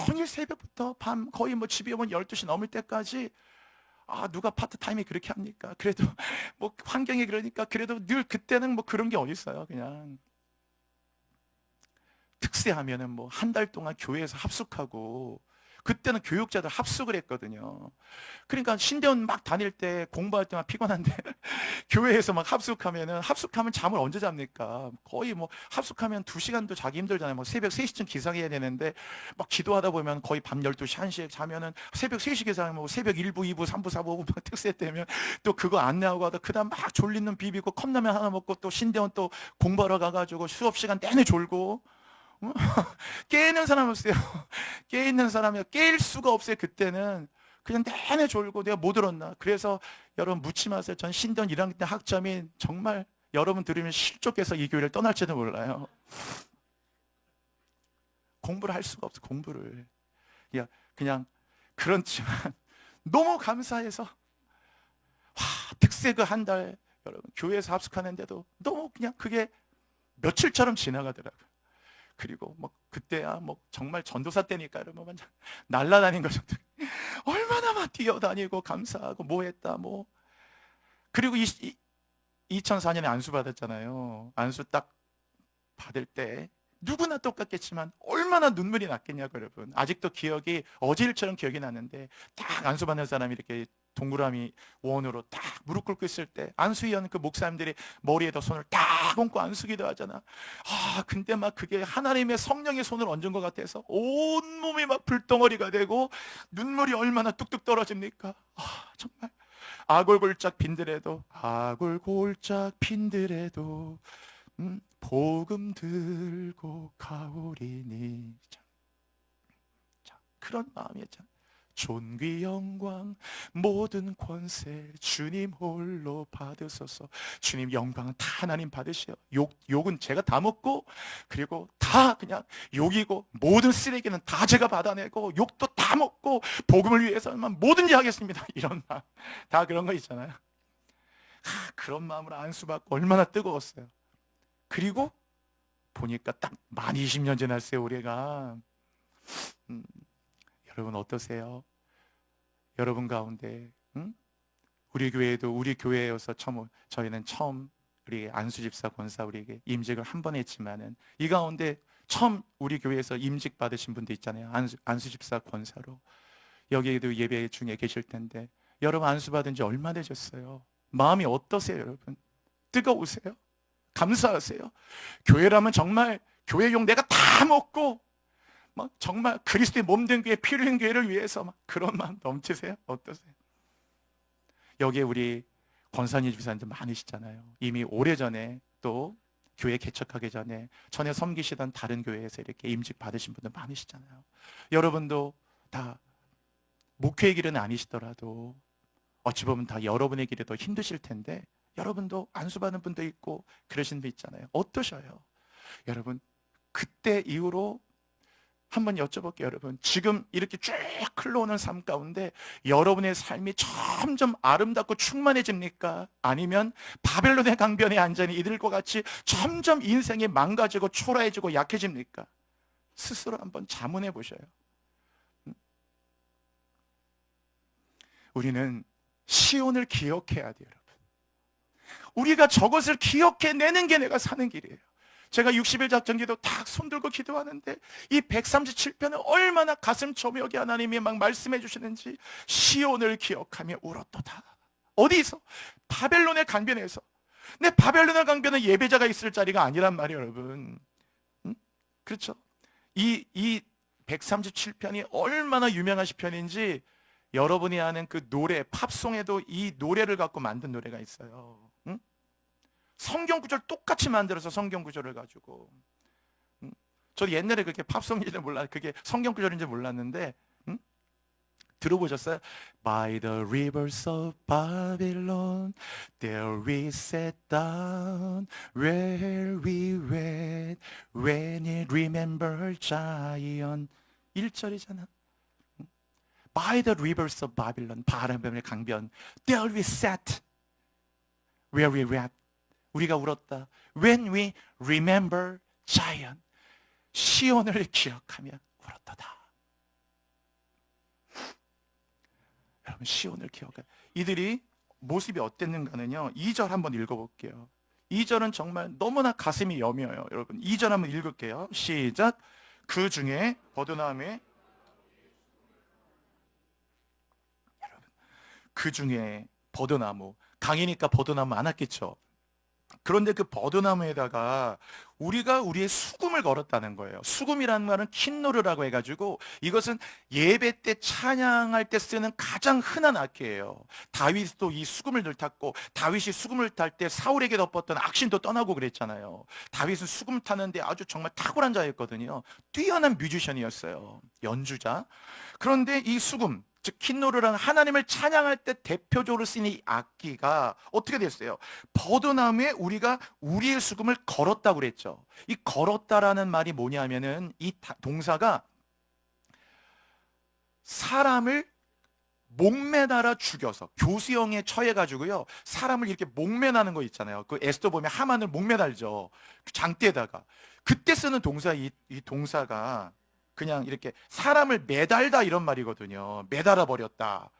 종일 새벽부터 밤 거의 뭐 집에 오면 12시 넘을 때까지 누가 파트타임이 그렇게 합니까? 그래도 뭐 환경이 그러니까 그래도 늘 그때는 뭐 그런 게 어디 있어요. 그냥 특세하면은 뭐 한 달 동안 교회에서 합숙하고 그때는 교육자들 합숙을 했거든요. 그러니까 신대원 막 다닐 때 공부할 때만 피곤한데 교회에서 막 합숙하면 잠을 언제 잡니까? 거의 뭐 합숙하면 2시간도 자기 힘들잖아요. 뭐 새벽 3시쯤 기상해야 되는데 막 기도하다 보면 거의 밤 12시, 1시에 자면은 새벽 3시 기상하면 뭐 새벽 1부, 2부, 3부, 4부, 5부 막 특세 때면 또 그거 안내하고 하다 그다음 막 졸린 눈 비비고 컵라면 하나 먹고 또 신대원 또 공부하러 가가지고 수업 시간 내내 졸고 깨 있는 사람 없어요. 깨 있는 사람이 깰 수가 없어요. 그때는 그냥 내내 졸고 내가 못 들었나. 그래서 여러분 묻지 마세요. 전 신대원 1학년 때 학점이 정말 여러분 들으면 실족해서 이 교회를 떠날지도 몰라요. 공부를 할 수가 없어. 공부를 그냥 그렇지만 너무 감사해서 특세 그 한 달 여러분 교회에서 합숙하는데도 너무 그냥 그게 며칠처럼 지나가더라고요. 그리고 뭐 그때야 뭐 정말 전도사 때니까 여러분 완전 날라다닌 거죠. 얼마나 막 뛰어다니고 감사하고 뭐 했다 뭐. 그리고 2004년에 안수 받았잖아요. 안수 딱 받을 때 누구나 똑같겠지만 얼마나 눈물이 났겠냐고 여러분. 아직도 기억이 어제일처럼 기억이 나는데 딱 안수 받는 사람이 이렇게 동그라미 원으로 딱 무릎 꿇고 있을 때 안수위원 그 목사님들이 머리에다 손을 딱 얹고 안수기도 하잖아. 근데 막 그게 하나님의 성령의 손을 얹은 것 같아서 온몸이 막 불덩어리가 되고 눈물이 얼마나 뚝뚝 떨어집니까? 정말 아골골짝 빈들에도 복음 들고 가오리니. 자, 그런 마음이었잖아. 존귀 영광 모든 권세 주님 홀로 받으소서. 주님 영광은 다 하나님 받으시오. 욕은 제가 다 먹고 그리고 다 그냥 욕이고 모든 쓰레기는 다 제가 받아내고 욕도 다 먹고 복음을 위해서만 뭐든지 하겠습니다. 이런 마음 다 그런 거 있잖아요. 그런 마음으로 안수받고 얼마나 뜨거웠어요. 그리고 보니까 딱 만 20년 지날 세월이가 여러분 어떠세요? 여러분 가운데 우리 교회에도 우리 교회여서 저희는 처음 우리 안수집사 권사 우리에게 임직을 한 번 했지만은 이 가운데 처음 우리 교회에서 임직 받으신 분도 있잖아요. 안수집사 권사로 여기에도 예배 중에 계실 텐데 여러분 안수 받은 지 얼마 되셨어요? 마음이 어떠세요, 여러분? 뜨거우세요? 감사하세요? 교회라면 정말 교회용 내가 다 먹고 막 정말 그리스도의 몸된 교회, 피 흘린 교회를 위해서 막 그런 마음 넘치세요? 어떠세요? 여기에 우리 권사님 집사님들 많으시잖아요. 이미 오래전에 또 교회 개척하기 전에 섬기시던 다른 교회에서 이렇게 임직 받으신 분들 많으시잖아요. 여러분도 다 목회의 길은 아니시더라도 어찌 보면 다 여러분의 길이 더 힘드실 텐데 여러분도 안수받는 분도 있고 그러신 분 있잖아요. 어떠셔요? 여러분 그때 이후로 한번 여쭤볼게요. 여러분 지금 이렇게 쭉 흘러오는 삶 가운데 여러분의 삶이 점점 아름답고 충만해집니까? 아니면 바벨론의 강변에 앉아있는 이들과 같이 점점 인생이 망가지고 초라해지고 약해집니까? 스스로 한번 자문해 보셔요. 우리는 시온을 기억해야 돼요. 여러분 우리가 저것을 기억해내는 게 내가 사는 길이에요. 제가 60일 작전기도 딱 손들고 기도하는데 이 137편을 얼마나 가슴 저녁에 하나님이 막 말씀해 주시는지 시온을 기억하며 울었도다. 어디서? 바벨론의 강변에서. 근데 바벨론의 강변은 예배자가 있을 자리가 아니란 말이에요, 여러분. 그렇죠? 이 137편이 얼마나 유명한 시편인지 여러분이 아는 그 노래, 팝송에도 이 노래를 갖고 만든 노래가 있어요. 성경 구절 똑같이 만들어서 성경 구절을 가지고 저도 옛날에 그렇게 팝송인지 몰라 그게 성경 구절인지 몰랐는데 들어보셨어요? By the rivers of Babylon there we sat down where we went when we remember Zion 1절이잖아. By the rivers of Babylon 바벨론의 강변 there we sat where we wept 우리가 울었다. When we remember Zion. 시온을 기억하며 울었다. 여러분 시온을 기억해. 이들이 모습이 어땠는가는요. 2절 한번 읽어볼게요. 2절은 정말 너무나 가슴이 여며요. 여러분 2절 한번 읽을게요. 시작. 그 중에 버드나움에 그 중에 버드나무, 강이니까 버드나무 많았겠죠. 그런데 그 버드나무에다가 우리가 우리의 수금을 걸었다는 거예요. 수금이라는 말은 킨노르라고 해가지고 이것은 예배 때 찬양할 때 쓰는 가장 흔한 악기예요. 다윗도 이 수금을 늘 탔고, 다윗이 수금을 탈 때 사울에게 덮었던 악신도 떠나고 그랬잖아요. 다윗은 수금 타는데 아주 정말 탁월한 자였거든요. 뛰어난 뮤지션이었어요. 연주자. 그런데 이 수금, 즉 킨노르라는 하나님을 찬양할 때 대표적으로 쓰는 이 악기가 어떻게 됐어요? 버드나무에 우리가 우리의 수금을 걸었다고 그랬죠. 이 걸었다라는 말이 뭐냐면은 이 동사가 사람을 목매달아 죽여서, 교수형에 처해가지고요, 사람을 이렇게 목매다는 거 있잖아요. 그 에스더 보면 하만을 목매달죠. 그 장대에다가. 그때 쓰는 동사, 이 동사가 그냥 이렇게 사람을 매달다 이런 말이거든요. 매달아 버렸다.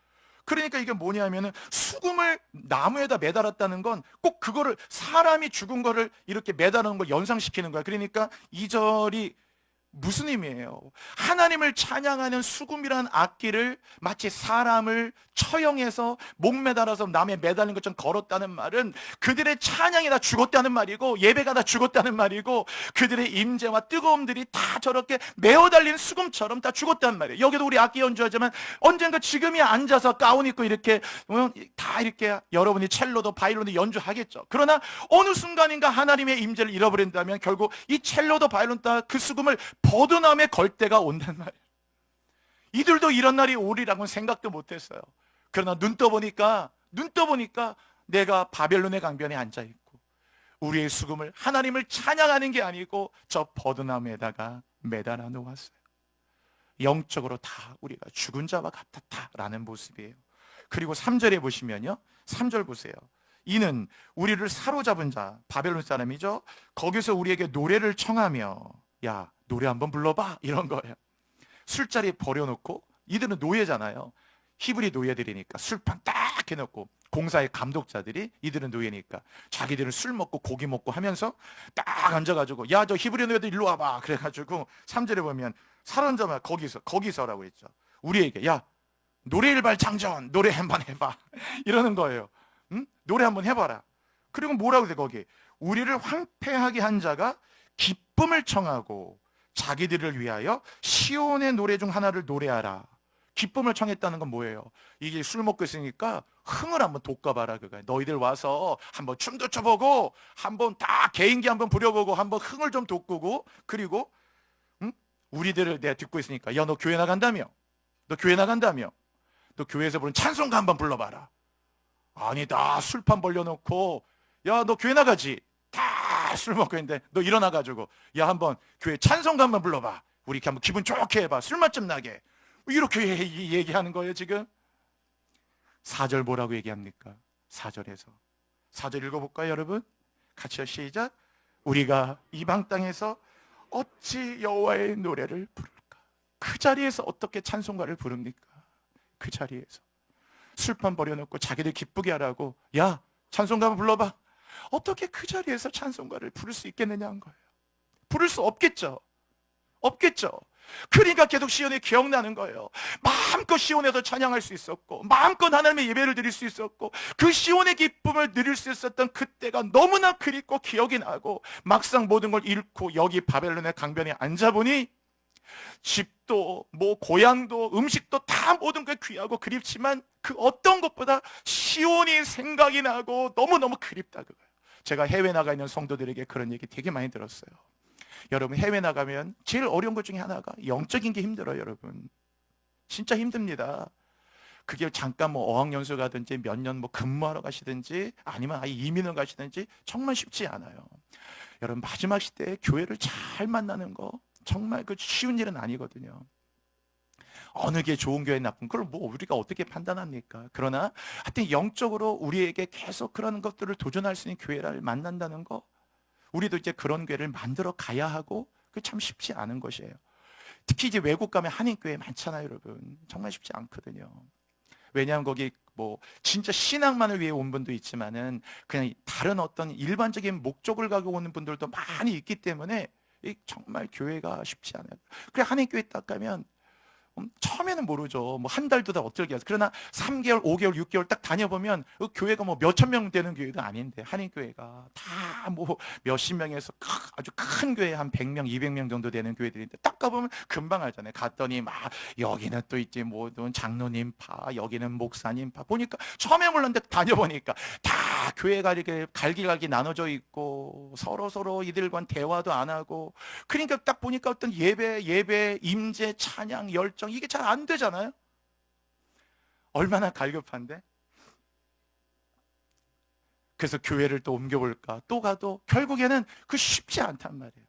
그러니까 이게 뭐냐면은 수금을 나무에다 매달았다는 건 꼭 그거를, 사람이 죽은 거를 이렇게 매달는 걸 연상시키는 거야. 그러니까 이 절이 무슨 의미예요? 하나님을 찬양하는 수금이라는 악기를 마치 사람을 처형해서 목매달아서 남에 매달린 것처럼 걸었다는 말은 그들의 찬양이 다 죽었다는 말이고, 예배가 다 죽었다는 말이고, 그들의 임재와 뜨거움들이 다 저렇게 메어달린 수금처럼 다 죽었다는 말이에요. 여기도 우리 악기 연주하지만 언젠가 지금이 앉아서 가운 입고 이렇게 다 이렇게 여러분이 첼로도 바이올린도 연주하겠죠. 그러나 어느 순간인가 하나님의 임재를 잃어버린다면 결국 이 첼로도 바이올린 그 수금을 버드나무에 걸 때가 온단 말이에요. 이들도 이런 날이 오리라고는 생각도 못했어요. 그러나 눈 떠보니까 내가 바벨론의 강변에 앉아있고 우리의 수금을, 하나님을 찬양하는 게 아니고 저 버드나무에다가 매달아 놓았어요. 영적으로 다 우리가 죽은 자와 같았다라는 모습이에요. 그리고 3절에 보시면요, 3절 보세요. 이는 우리를 사로잡은 자, 바벨론 사람이죠. 거기서 우리에게 노래를 청하며, 야 노래 한번 불러봐, 이런 거예요. 술자리 버려놓고, 이들은 노예잖아요. 히브리 노예들이니까 술판 딱 해놓고, 공사의 감독자들이, 이들은 노예니까 자기들은 술 먹고 고기 먹고 하면서 딱 앉아가지고, 야 저 히브리 노예들 일로 와봐. 그래가지고 3절에 보면 사람자마 거기서라고 했죠. 우리에게 야 노래일발 장전, 노래 한번 해봐. 이러는 거예요. 응? 노래 한번 해봐라. 그리고 뭐라고 돼 거기? 우리를 황폐하게 한 자가 기쁨을 청하고 자기들을 위하여 시온의 노래 중 하나를 노래하라. 기쁨을 청했다는 건 뭐예요? 이게 술 먹고 있으니까 흥을 한번 돋궈봐라 그거예요. 너희들 와서 한번 춤도 춰보고, 한번 다 개인기 한번 부려보고, 한번 흥을 좀 돋구고, 그리고 우리들을 내가 듣고 있으니까, 야 너 교회 나간다며? 너 교회 나간다며? 너 교회에서 부른 찬송가 한번 불러봐라. 아니다, 술판 벌려놓고, 야 너 교회 나가지? 다 술 먹고 있는데 너 일어나가지고, 야 한번 교회 찬송가 한번 불러봐. 우리 이렇게 한번 기분 좋게 해봐. 술맛 좀 나게. 이렇게 얘기하는 거예요 지금. 4절 뭐라고 얘기합니까? 4절 읽어볼까요 여러분? 같이요, 시작. 우리가 이방 땅에서 어찌 여호와의 노래를 부를까? 그 자리에서 어떻게 찬송가를 부릅니까? 그 자리에서 술판 버려놓고 자기들 기쁘게 하라고, 야 찬송가 한번 불러봐. 어떻게 그 자리에서 찬송가를 부를 수 있겠느냐는 거예요. 부를 수 없겠죠. 그러니까 계속 시온에 기억나는 거예요. 마음껏 시온에서 찬양할 수 있었고, 마음껏 하나님의 예배를 드릴 수 있었고, 그 시온의 기쁨을 누릴 수 있었던 그때가 너무나 그립고 기억이 나고, 막상 모든 걸 잃고 여기 바벨론의 강변에 앉아보니 집도 뭐 고향도 음식도 다 모든 게 귀하고 그립지만 그 어떤 것보다 시온이 생각이 나고 너무너무 그립다 그거예요. 제가 해외 나가 있는 성도들에게 그런 얘기 되게 많이 들었어요. 여러분 해외 나가면 제일 어려운 것 중에 하나가 영적인 게 힘들어요. 여러분 진짜 힘듭니다. 그게 잠깐 뭐 어학연수 가든지 몇 년 뭐 근무하러 가시든지 아니면 아예 이민을 가시든지 정말 쉽지 않아요. 여러분 마지막 시대에 교회를 잘 만나는 거 정말 그 쉬운 일은 아니거든요. 어느 게 좋은 교회 나쁜 그걸 뭐 우리가 어떻게 판단합니까? 그러나 하여튼 영적으로 우리에게 계속 그런 것들을 도전할 수 있는 교회를 만난다는 거, 우리도 이제 그런 교회를 만들어 가야 하고, 그 참 쉽지 않은 것이에요. 특히 이제 외국 가면 한인교회 많잖아요, 여러분. 정말 쉽지 않거든요. 왜냐하면 거기 뭐 진짜 신앙만을 위해 온 분도 있지만은 그냥 다른 어떤 일반적인 목적을 가지고 오는 분들도 많이 있기 때문에 정말 교회가 쉽지 않아요. 그래 한인교회 딱 가면 처음에는 모르죠. 뭐 한 달도 다 어떻게 해서. 그러나 3개월, 5개월, 6개월 딱 다녀보면 그 교회가 뭐 몇천 명 되는 교회도 아닌데, 한인교회가 다 뭐 몇십 명에서 아주 큰 교회 한 100명, 200명 정도 되는 교회들인데 딱 가보면 금방 알잖아요. 갔더니 막 여기는 또 있지 뭐 장로님 파, 여기는 목사님 파. 보니까 처음에 몰랐는데 다녀보니까 다 교회가 이렇게 갈기갈기 나눠져 있고 서로 이들과는 대화도 안 하고, 그러니까 딱 보니까 어떤 예배, 임재, 찬양, 열정 이게 잘 안 되잖아요. 얼마나 갈급한데. 그래서 교회를 또 옮겨볼까 또 가도 결국에는 그 쉽지 않단 말이에요.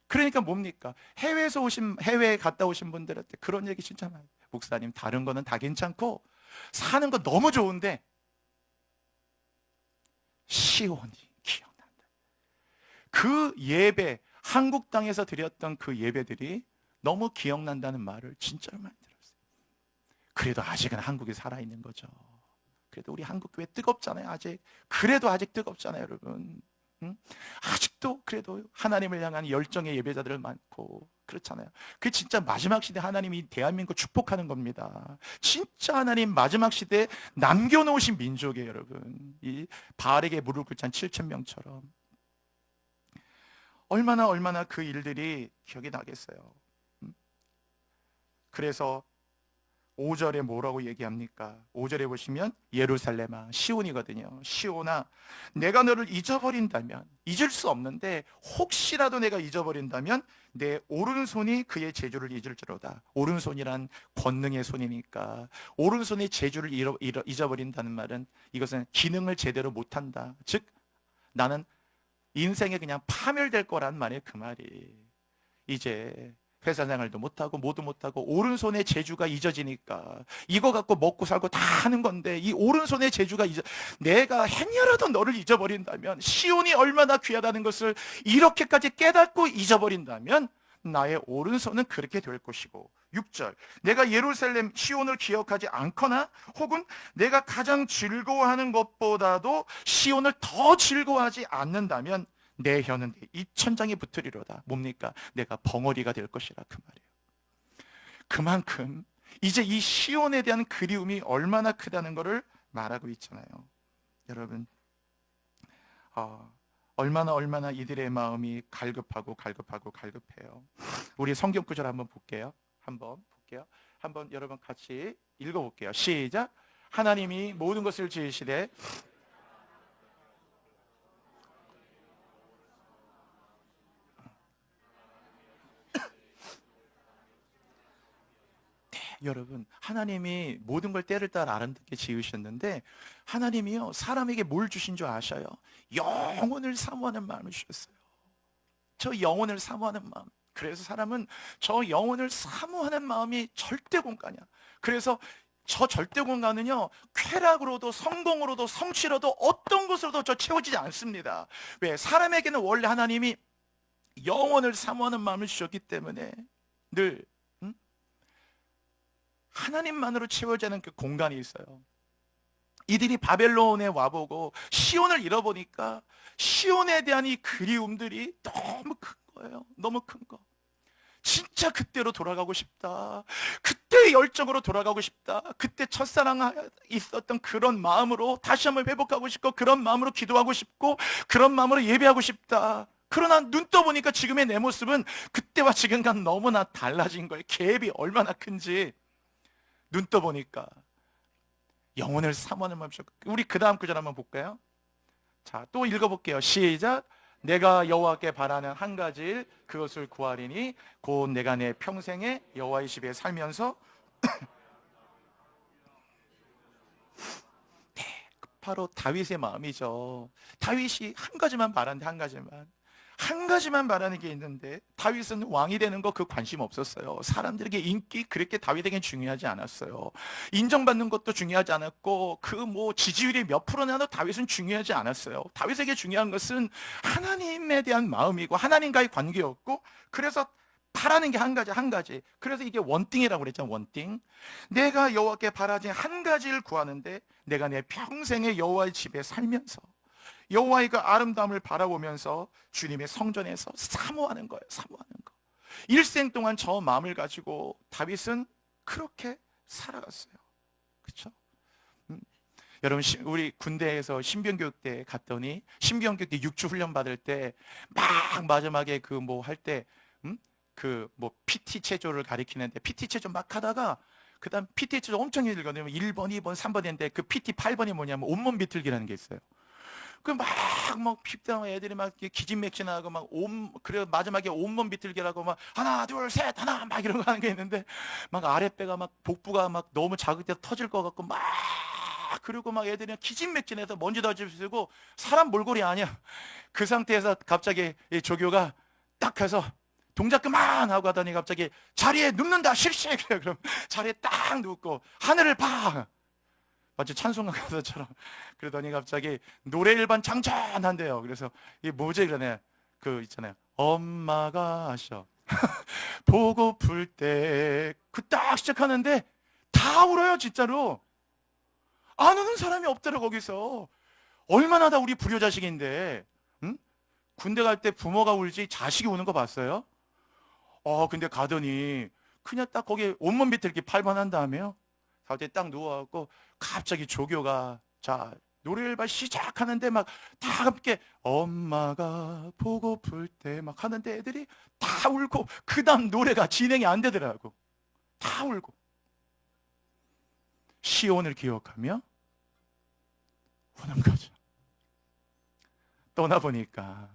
그러니까 뭡니까? 해외에 갔다 오신 분들한테 그런 얘기 진짜 많아요. 목사님, 다른 거는 다 괜찮고 사는 거 너무 좋은데 시온이 기억난다. 그 예배, 한국 땅에서 드렸던 그 예배들이 너무 기억난다는 말을 진짜로 많이 들었어요. 그래도 아직은 한국이 살아있는 거죠. 그래도 우리 한국 교회 뜨겁잖아요. 아직. 그래도 아직 뜨겁잖아요, 여러분. 응? 아직도 그래도 하나님을 향한 열정의 예배자들 많고 그렇잖아요. 그게 진짜 마지막 시대 하나님이 대한민국 축복하는 겁니다. 진짜 하나님 마지막 시대에 남겨놓으신 민족이에요, 여러분. 이 바알에게 무릎 꿇지 않은 7천 명처럼. 얼마나 그 일들이 기억이 나겠어요. 그래서 5절에 뭐라고 얘기합니까? 5절에 보시면 예루살렘아, 시온이거든요. 시온아, 내가 너를 잊어버린다면, 잊을 수 없는데 혹시라도 내가 잊어버린다면 내 오른손이 그의 재주를 잊을지로다. 오른손이란 권능의 손이니까 오른손이 재주를 잊어버린다는 말은 이것은 기능을 제대로 못한다. 즉 나는 인생에 그냥 파멸될 거란 말이에요. 그 말이. 이제 회사 생활도 못하고 뭐도 못하고 오른손의 재주가 잊어지니까 이거 갖고 먹고 살고 다 하는 건데, 이 오른손의 재주가 내가 행여라도 너를 잊어버린다면, 시온이 얼마나 귀하다는 것을 이렇게까지 깨닫고 잊어버린다면 나의 오른손은 그렇게 될 것이고. 6절, 내가 예루살렘 시온을 기억하지 않거나 혹은 내가 가장 즐거워하는 것보다도 시온을 더 즐거워하지 않는다면 내 혀는 내 입천장에 붙으리로다. 뭡니까? 내가 벙어리가 될 것이라, 그 말이에요. 그만큼 이제 이 시온에 대한 그리움이 얼마나 크다는 것을 말하고 있잖아요. 여러분, 얼마나 이들의 마음이 갈급해요. 우리 성경 구절 한번 볼게요. 한번 여러분 같이 읽어볼게요. 시작. 하나님이 모든 것을 지으시되 여러분, 하나님이 모든 걸 때를 따라 아름답게 지으셨는데 하나님이요, 사람에게 뭘 주신 줄 아셔요? 영혼을 사모하는 마음을 주셨어요. 저 영혼을 사모하는 마음. 그래서 사람은 저 영혼을 사모하는 마음이 절대 공간이야. 그래서 저 절대 공간은요, 쾌락으로도 성공으로도 성취로도 어떤 것으로도 저 채워지지 않습니다. 왜? 사람에게는 원래 하나님이 영혼을 사모하는 마음을 주셨기 때문에 늘 하나님만으로 채워지는 그 공간이 있어요. 이들이 바벨론에 와보고 시온을 잃어보니까 시온에 대한 이 그리움들이 너무 큰 거예요. 너무 큰 거. 진짜 그때로 돌아가고 싶다. 그때의 열정으로 돌아가고 싶다. 그때 첫사랑 있었던 그런 마음으로 다시 한번 회복하고 싶고, 그런 마음으로 기도하고 싶고, 그런 마음으로 예배하고 싶다. 그러나 눈 떠보니까 지금의 내 모습은 그때와 지금과는 너무나 달라진 거예요. 갭이 얼마나 큰지. 눈 떠보니까 영혼을 사모하는 마음이. 우리 그 다음 구절 한번 볼까요? 자, 또 읽어볼게요. 시작. 내가 여호와께 바라는 한 가지 일, 그것을 구하리니 곧 내가 내 평생에 여호와의 집에 살면서 네, 바로 다윗의 마음이죠. 다윗이 한 가지만 바랐는데, 한 가지만 바라는 게 있는데, 다윗은 왕이 되는 거 그 관심 없었어요. 사람들에게 인기 그렇게 다윗에겐 중요하지 않았어요. 인정받는 것도 중요하지 않았고, 그 뭐 지지율이 몇 프로냐도 다윗은 중요하지 않았어요. 다윗에게 중요한 것은 하나님에 대한 마음이고 하나님과의 관계였고, 그래서 바라는 게 한 가지. 그래서 이게 원띵이라고 그랬잖아요. 원띵. 내가 여호와께 바라지 한 가지를 구하는데 내가 내 평생에 여호와의 집에 살면서 여호와의 그 아름다움을 바라보면서 주님의 성전에서 사모하는 거예요. 사모하는 거. 일생 동안 저 마음을 가지고 다윗은 그렇게 살아갔어요. 그렇죠? 여러분, 우리 군대에서 신병교육 때 갔더니, 신병교육 때 6주 훈련 받을 때 막 마지막에 그 뭐 할 때 그 뭐 PT 체조를 가리키는데 PT 체조 막 하다가 그다음 PT 체조 엄청 힘들거든요. 1번, 2번, 3번인데 그 PT 8번이 뭐냐면 온몸 비틀기라는 게 있어요. 그 막 핍당 애들이 막 기진맥진하고 막 그래 마지막에 온몸 비틀기라고 막 하나 둘 셋 하나 막 이런 거 하는 게 있는데 막 아랫배가 막 복부가 막 너무 자극돼서 터질 것 같고 막 그리고 막 애들이 기진맥진해서 먼지 던지고 사람 몰골이 아니야. 그 상태에서 갑자기 이 조교가 딱 해서 동작 그만 하고 하더니 갑자기 자리에 눕는다 실시. 그래 그럼 자리에 딱 눕고 하늘을 봐. 마치 찬송가 가사처럼. 그러더니 갑자기 노래 일반 장전한대요. 그래서 이게 뭐지 그러네. 그 있잖아요. 엄마가 하셔. 보고플 때 그 딱 시작하는데 다 울어요 진짜로. 안 우는 사람이 없더라 거기서. 얼마나 다 우리 불효자식인데. 응? 군대 갈 때 부모가 울지 자식이 우는 거 봤어요? 근데 가더니 그냥 딱 거기에 온몸 비틀기 8번 한 다음에요. 갑자기 딱 누워갖고 갑자기 조교가 자 노래를 막 시작하는데 막 다 함께 엄마가 보고플 때 막 하는데 애들이 다 울고 그 다음 노래가 진행이 안 되더라고. 다 울고. 시온을 기억하며 우는 거죠. 떠나보니까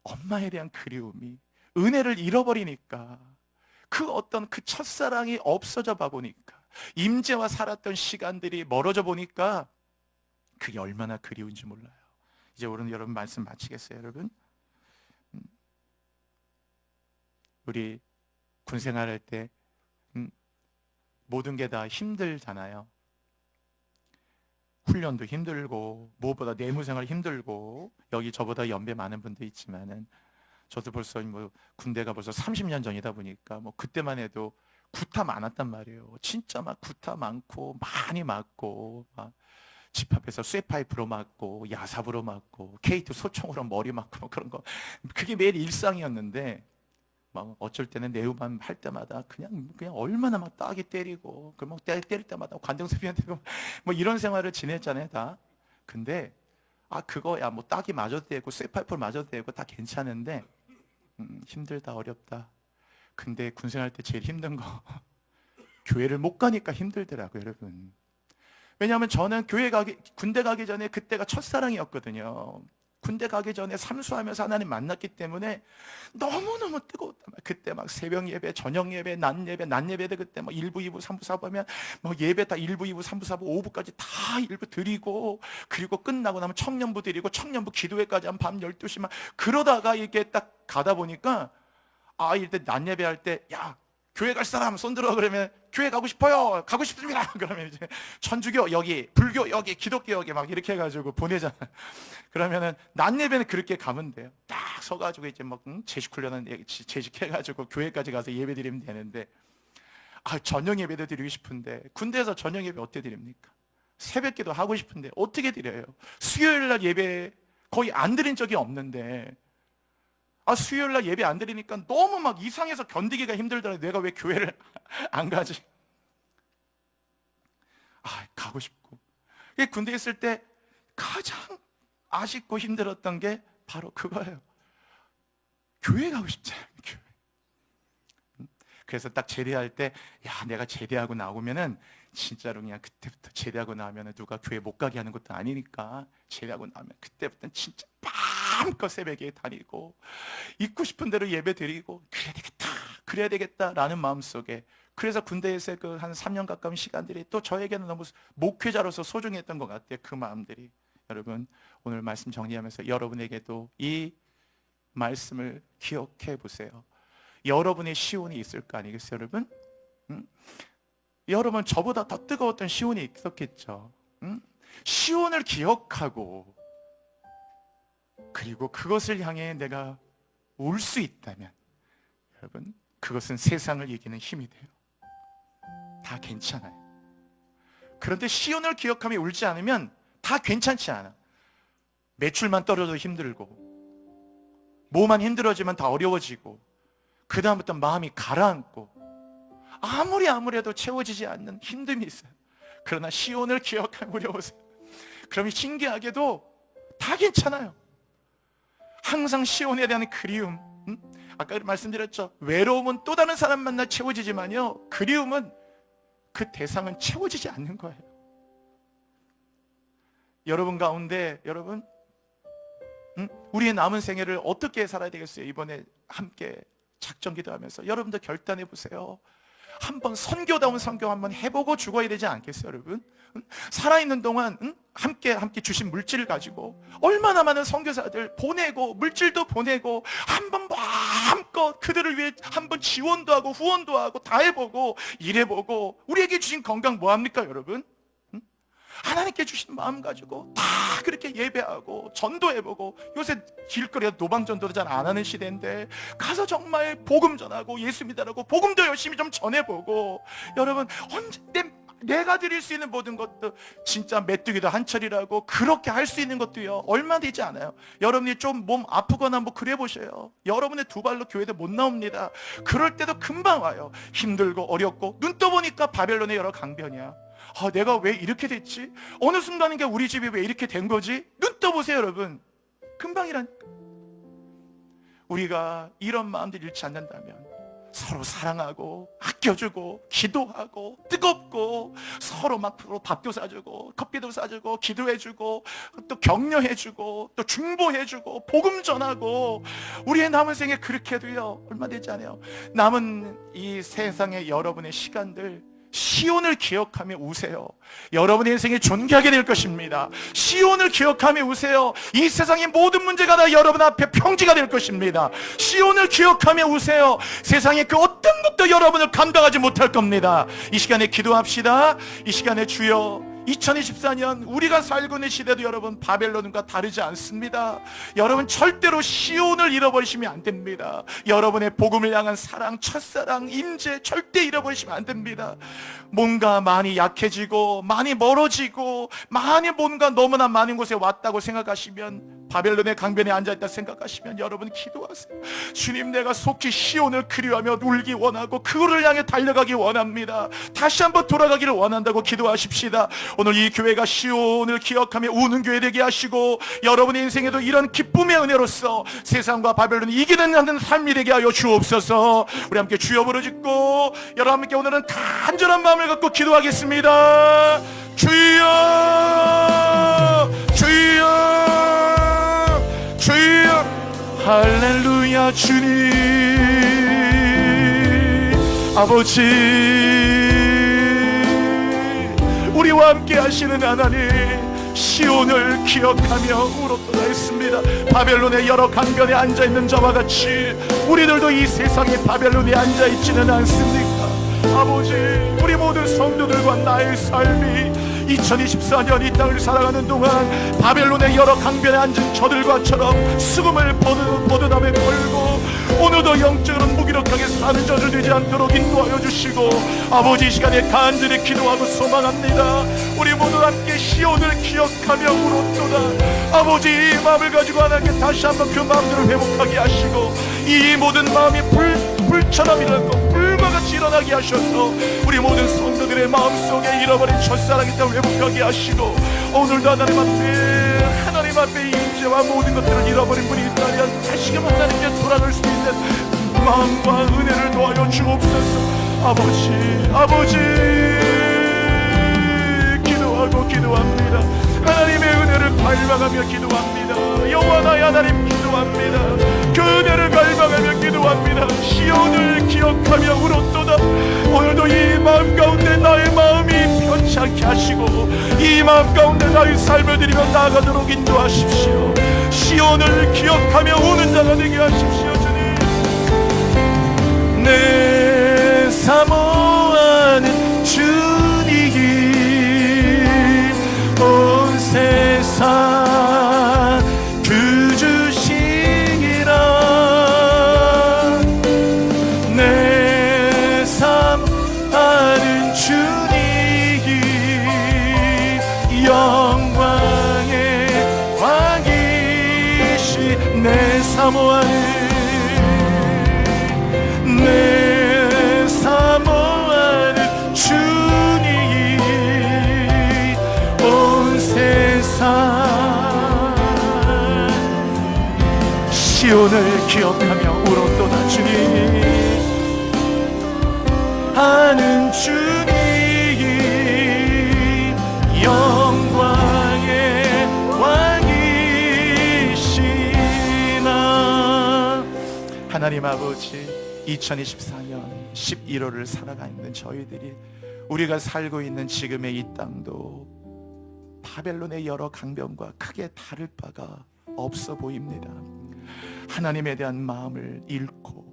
엄마에 대한 그리움이 은혜를 잃어버리니까 그 어떤 그 첫사랑이 없어져 봐 보니까 임재와 살았던 시간들이 멀어져 보니까 그게 얼마나 그리운지 몰라요. 이제 오늘 여러분 말씀 마치겠어요. 여러분 우리 군 생활할 때 모든 게 다 힘들잖아요. 훈련도 힘들고 무엇보다 내무생활 힘들고 여기 저보다 연배 많은 분도 있지만은 저도 벌써 뭐 군대가 벌써 30년 전이다 보니까 뭐 그때만 해도 구타 많았단 말이에요. 진짜 막 구타 많고 많이 맞고 막 집합에서 쇠파이프로 맞고 야삽으로 맞고 K2 소총으로 머리 맞고 뭐 그런 거 그게 매일 일상이었는데 막 어쩔 때는 내후반 할 때마다 그냥 얼마나 막 따기 때리고 그막 때릴 때마다 관등수비한테 뭐 이런 생활을 지냈잖아요 다. 근데 그거야 뭐 따기 맞아도 되고 쇠파이프를 맞아도 되고 다 괜찮은데 힘들다 어렵다. 근데 군생활 때 제일 힘든 거 교회를 못 가니까 힘들더라고요 여러분. 왜냐하면 저는 군대 가기 전에 그때가 첫사랑이었거든요. 군대 가기 전에 삼수하면서 하나님 만났기 때문에 너무너무 뜨거웠단 말이에요. 그때 막 새벽 예배, 저녁 예배, 낮 예배도 그때 뭐 1부, 2부, 3부, 4부 하면 뭐 예배 다 1부, 2부, 3부, 4부, 5부까지 다 1부 드리고 그리고 끝나고 나면 청년부 드리고 청년부 기도회까지 한 밤 12시만 그러다가 이게 딱 가다 보니까 이때 낮 예배 할 때 야 교회 갈 사람 손 들어 그러면 교회 가고 싶어요. 가고 싶습니다. 그러면 이제 천주교 여기, 불교 여기, 기독교 여기 막 이렇게 해가지고 보내잖아. 그러면은 낮 예배는 그렇게 가면 돼요. 딱 서가지고 이제 막 재직 훈련은 재직해가지고 교회까지 가서 예배 드리면 되는데 저녁 예배도 드리고 싶은데 군대에서 저녁 예배 어떻게 드립니까? 새벽기도 하고 싶은데 어떻게 드려요? 수요일 날 예배 거의 안 드린 적이 없는데 수요일 날 예배 안 드리니까 너무 막 이상해서 견디기가 힘들더라. 내가 왜 교회를 안 가지? 가고 싶고. 군대에 있을 때 가장 아쉽고 힘들었던 게 바로 그거예요. 교회 가고 싶잖아요. 교회. 그래서 딱 제대할 때, 내가 제대하고 나오면은 진짜로 그냥 그때부터 제대하고 나면은 누가 교회 못 가게 하는 것도 아니니까 제대하고 나면 그때부터는 진짜 마음껏 새벽에 다니고 있고 싶은 대로 예배 드리고 그래야 되겠다라는 마음속에 그래서 군대에서 그 한 3년 가까운 시간들이 또 저에게는 너무 목회자로서 소중했던 것 같아요. 그 마음들이. 여러분 오늘 말씀 정리하면서 여러분에게도 이 말씀을 기억해 보세요. 여러분의 시온이 있을 거 아니겠어요 여러분? 여러분 저보다 더 뜨거웠던 시온이 있었겠죠. 시온을 기억하고 그리고 그것을 향해 내가 울 수 있다면 여러분 그것은 세상을 이기는 힘이 돼요. 다 괜찮아요. 그런데 시온을 기억하며 울지 않으면 다 괜찮지 않아. 매출만 떨어져도 힘들고 뭐만 힘들어지면 다 어려워지고 그 다음부터 마음이 가라앉고 아무리 해도 채워지지 않는 힘듦이 있어요. 그러나 시온을 기억하며 우리 오세요. 그럼 신기하게도 다 괜찮아요. 항상 시온에 대한 그리움, 아까 말씀드렸죠. 외로움은 또 다른 사람 만나 채워지지만요, 그리움은 그 대상은 채워지지 않는 거예요. 여러분 가운데 여러분, 우리의 남은 생애를 어떻게 살아야 되겠어요? 이번에 함께 작전 기도하면서 여러분도 결단해 보세요. 한번 선교다운 선교 한번 해보고 죽어야 되지 않겠어요, 여러분? 살아있는 동안 함께 주신 물질을 가지고 얼마나 많은 선교사들 보내고 물질도 보내고 한번 마음껏 그들을 위해 한번 지원도 하고 후원도 하고 다 해보고 일해보고, 우리에게 주신 건강 뭐합니까, 여러분? 하나님께 주신 마음 가지고 다 그렇게 예배하고 전도해보고, 요새 길거리에 노방전도도 잘 안 하는 시대인데 가서 정말 복음 전하고 예수 믿으라고 복음도 열심히 좀 전해보고, 여러분 언제 내가 드릴 수 있는 모든 것도 진짜 메뚜기도 한철이라고 그렇게 할 수 있는 것도요 얼마 되지 않아요. 여러분이 좀 몸 아프거나 뭐 그래 보세요. 여러분의 두 발로 교회도 못 나옵니다. 그럴 때도 금방 와요. 힘들고 어렵고 눈 떠보니까 바벨론의 여러 강변이야. 내가 왜 이렇게 됐지? 어느 순간인가 우리 집이 왜 이렇게 된 거지? 눈 떠보세요, 여러분. 금방이라니까. 우리가 이런 마음들 잃지 않는다면 서로 사랑하고 아껴주고 기도하고 뜨겁고 서로 막 밥도 사주고 커피도 사주고 기도해주고 또 격려해주고 또 중보해주고 복음 전하고, 우리의 남은 생에 그렇게 해도요 얼마 되지 않아요. 남은 이 세상의 여러분의 시간들 시온을 기억하며 우세요. 여러분의 인생이 존귀하게 될 것입니다. 시온을 기억하며 우세요. 이 세상의 모든 문제가 다 여러분 앞에 평지가 될 것입니다. 시온을 기억하며 우세요. 세상의 그 어떤 것도 여러분을 감당하지 못할 겁니다. 이 시간에 기도합시다. 이 시간에 주여, 2024년 우리가 살고 있는 시대도 여러분 바벨론과 다르지 않습니다. 여러분 절대로 시온을 잃어버리시면 안 됩니다. 여러분의 복음을 향한 사랑, 첫사랑, 임재 절대 잃어버리시면 안 됩니다. 뭔가 많이 약해지고 많이 멀어지고 뭔가 너무나 많은 곳에 왔다고 생각하시면, 바벨론의 강변에 앉아있다 생각하시면 여러분 기도하세요. 주님, 내가 속히 시온을 그리워하며 울기 원하고 그거를 향해 달려가기 원합니다. 다시 한번 돌아가기를 원한다고 기도하십시다. 오늘 이 교회가 시온을 기억하며 우는 교회 되게 하시고, 여러분의 인생에도 이런 기쁨의 은혜로서 세상과 바벨론이 이기는 삶이 되게 하여 주옵소서. 우리 함께 주여 부르짖고 여러분 함께 오늘은 간절한 마음을 갖고 기도하겠습니다. 주여, 주여, 주여. 할렐루야. 주님 아버지, 우리와 함께 하시는 하나님, 시온을 기억하며 울었도다 했습니다. 바벨론의 여러 강변에 앉아있는 자와 같이 우리들도 이 세상의 바벨론에 앉아있지는 않습니까? 아버지, 우리 모든 성도들과 나의 삶이 2024년 이 땅을 살아가는 동안 바벨론의 여러 강변에 앉은 저들과처럼 수금을 버드남에 걸고 오늘도 영적으로 무기력하게 사는 저들 되지 않도록 인도하여 주시고, 아버지 이 시간에 간절히 기도하고 소망합니다. 우리 모두 함께 시온을 기억하며 울었도다. 아버지, 이 마음을 가지고 하나님께 다시 한번 그 마음들을 회복하게 하시고, 이 모든 마음이 불처럼 일어나고 불과 같이 일어나게 하셔서 우리 모든 성도들의 마음속에 잃어버린 첫사랑이 다 회복하게 하시고, 오늘도 하나님 앞에 임재와 모든 것들을 잃어버린 분이 있다면 다시금 하나님께 돌아갈 수 있는 마음과 은혜를 도와여 주옵소서. 아버지 기도합니다. 하나님의 은혜를 갈망하며 기도합니다. 여호와 나의 하나님 기도합니다. 그 은혜를 갈망하며 기도합니다. 시온을 기억하며 울었도다. 오늘도 이 마음 가운데 나의 마음이 편치 않게 하시고 이 마음 가운데 나의 삶을 드리며 나아가도록 인도하십시오. 시온을 기억하며 우는 자가 되게 하십시오. 주님, 내 사모하는 주님, 온 세상 구주시기라. 내 사모하는 주님, 영광의 왕이시. 내 사모하는 시온을 기억하며 울었도다. 주님 하는 주님 영광의 왕이시나. 하나님 아버지, 2024년 11월을 살아가 있는 저희들이, 우리가 살고 있는 지금의 이 땅도 바벨론의 여러 강변과 크게 다를 바가 없어 보입니다. 하나님에 대한 마음을 잃고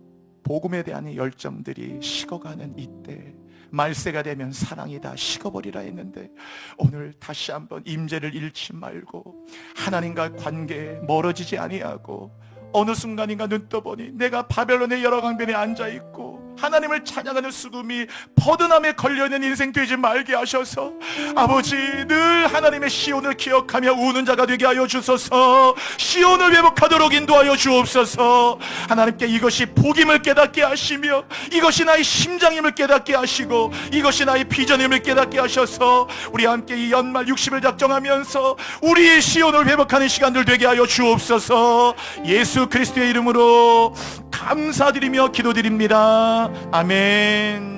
복음에 대한 열정들이 식어가는 이때, 말세가 되면 사랑이 다 식어버리라 했는데, 오늘 다시 한번 임재를 잃지 말고 하나님과 관계에 멀어지지 아니하고, 어느 순간인가 눈 떠보니 내가 바벨론의 여러 강변에 앉아있고 하나님을 찬양하는 수금이 버드남에 걸려있는 인생 되지 말게 하셔서, 아버지 늘 하나님의 시온을 기억하며 우는 자가 되게 하여 주소서. 시온을 회복하도록 인도하여 주옵소서. 하나님께 이것이 복임을 깨닫게 하시며, 이것이 나의 심장임을 깨닫게 하시고, 이것이 나의 비전임을 깨닫게 하셔서, 우리 함께 이 연말 60을 작정하면서 우리의 시온을 회복하는 시간들 되게 하여 주옵소서. 예수 그리스도의 이름으로 감사드리며 기도드립니다. 아멘.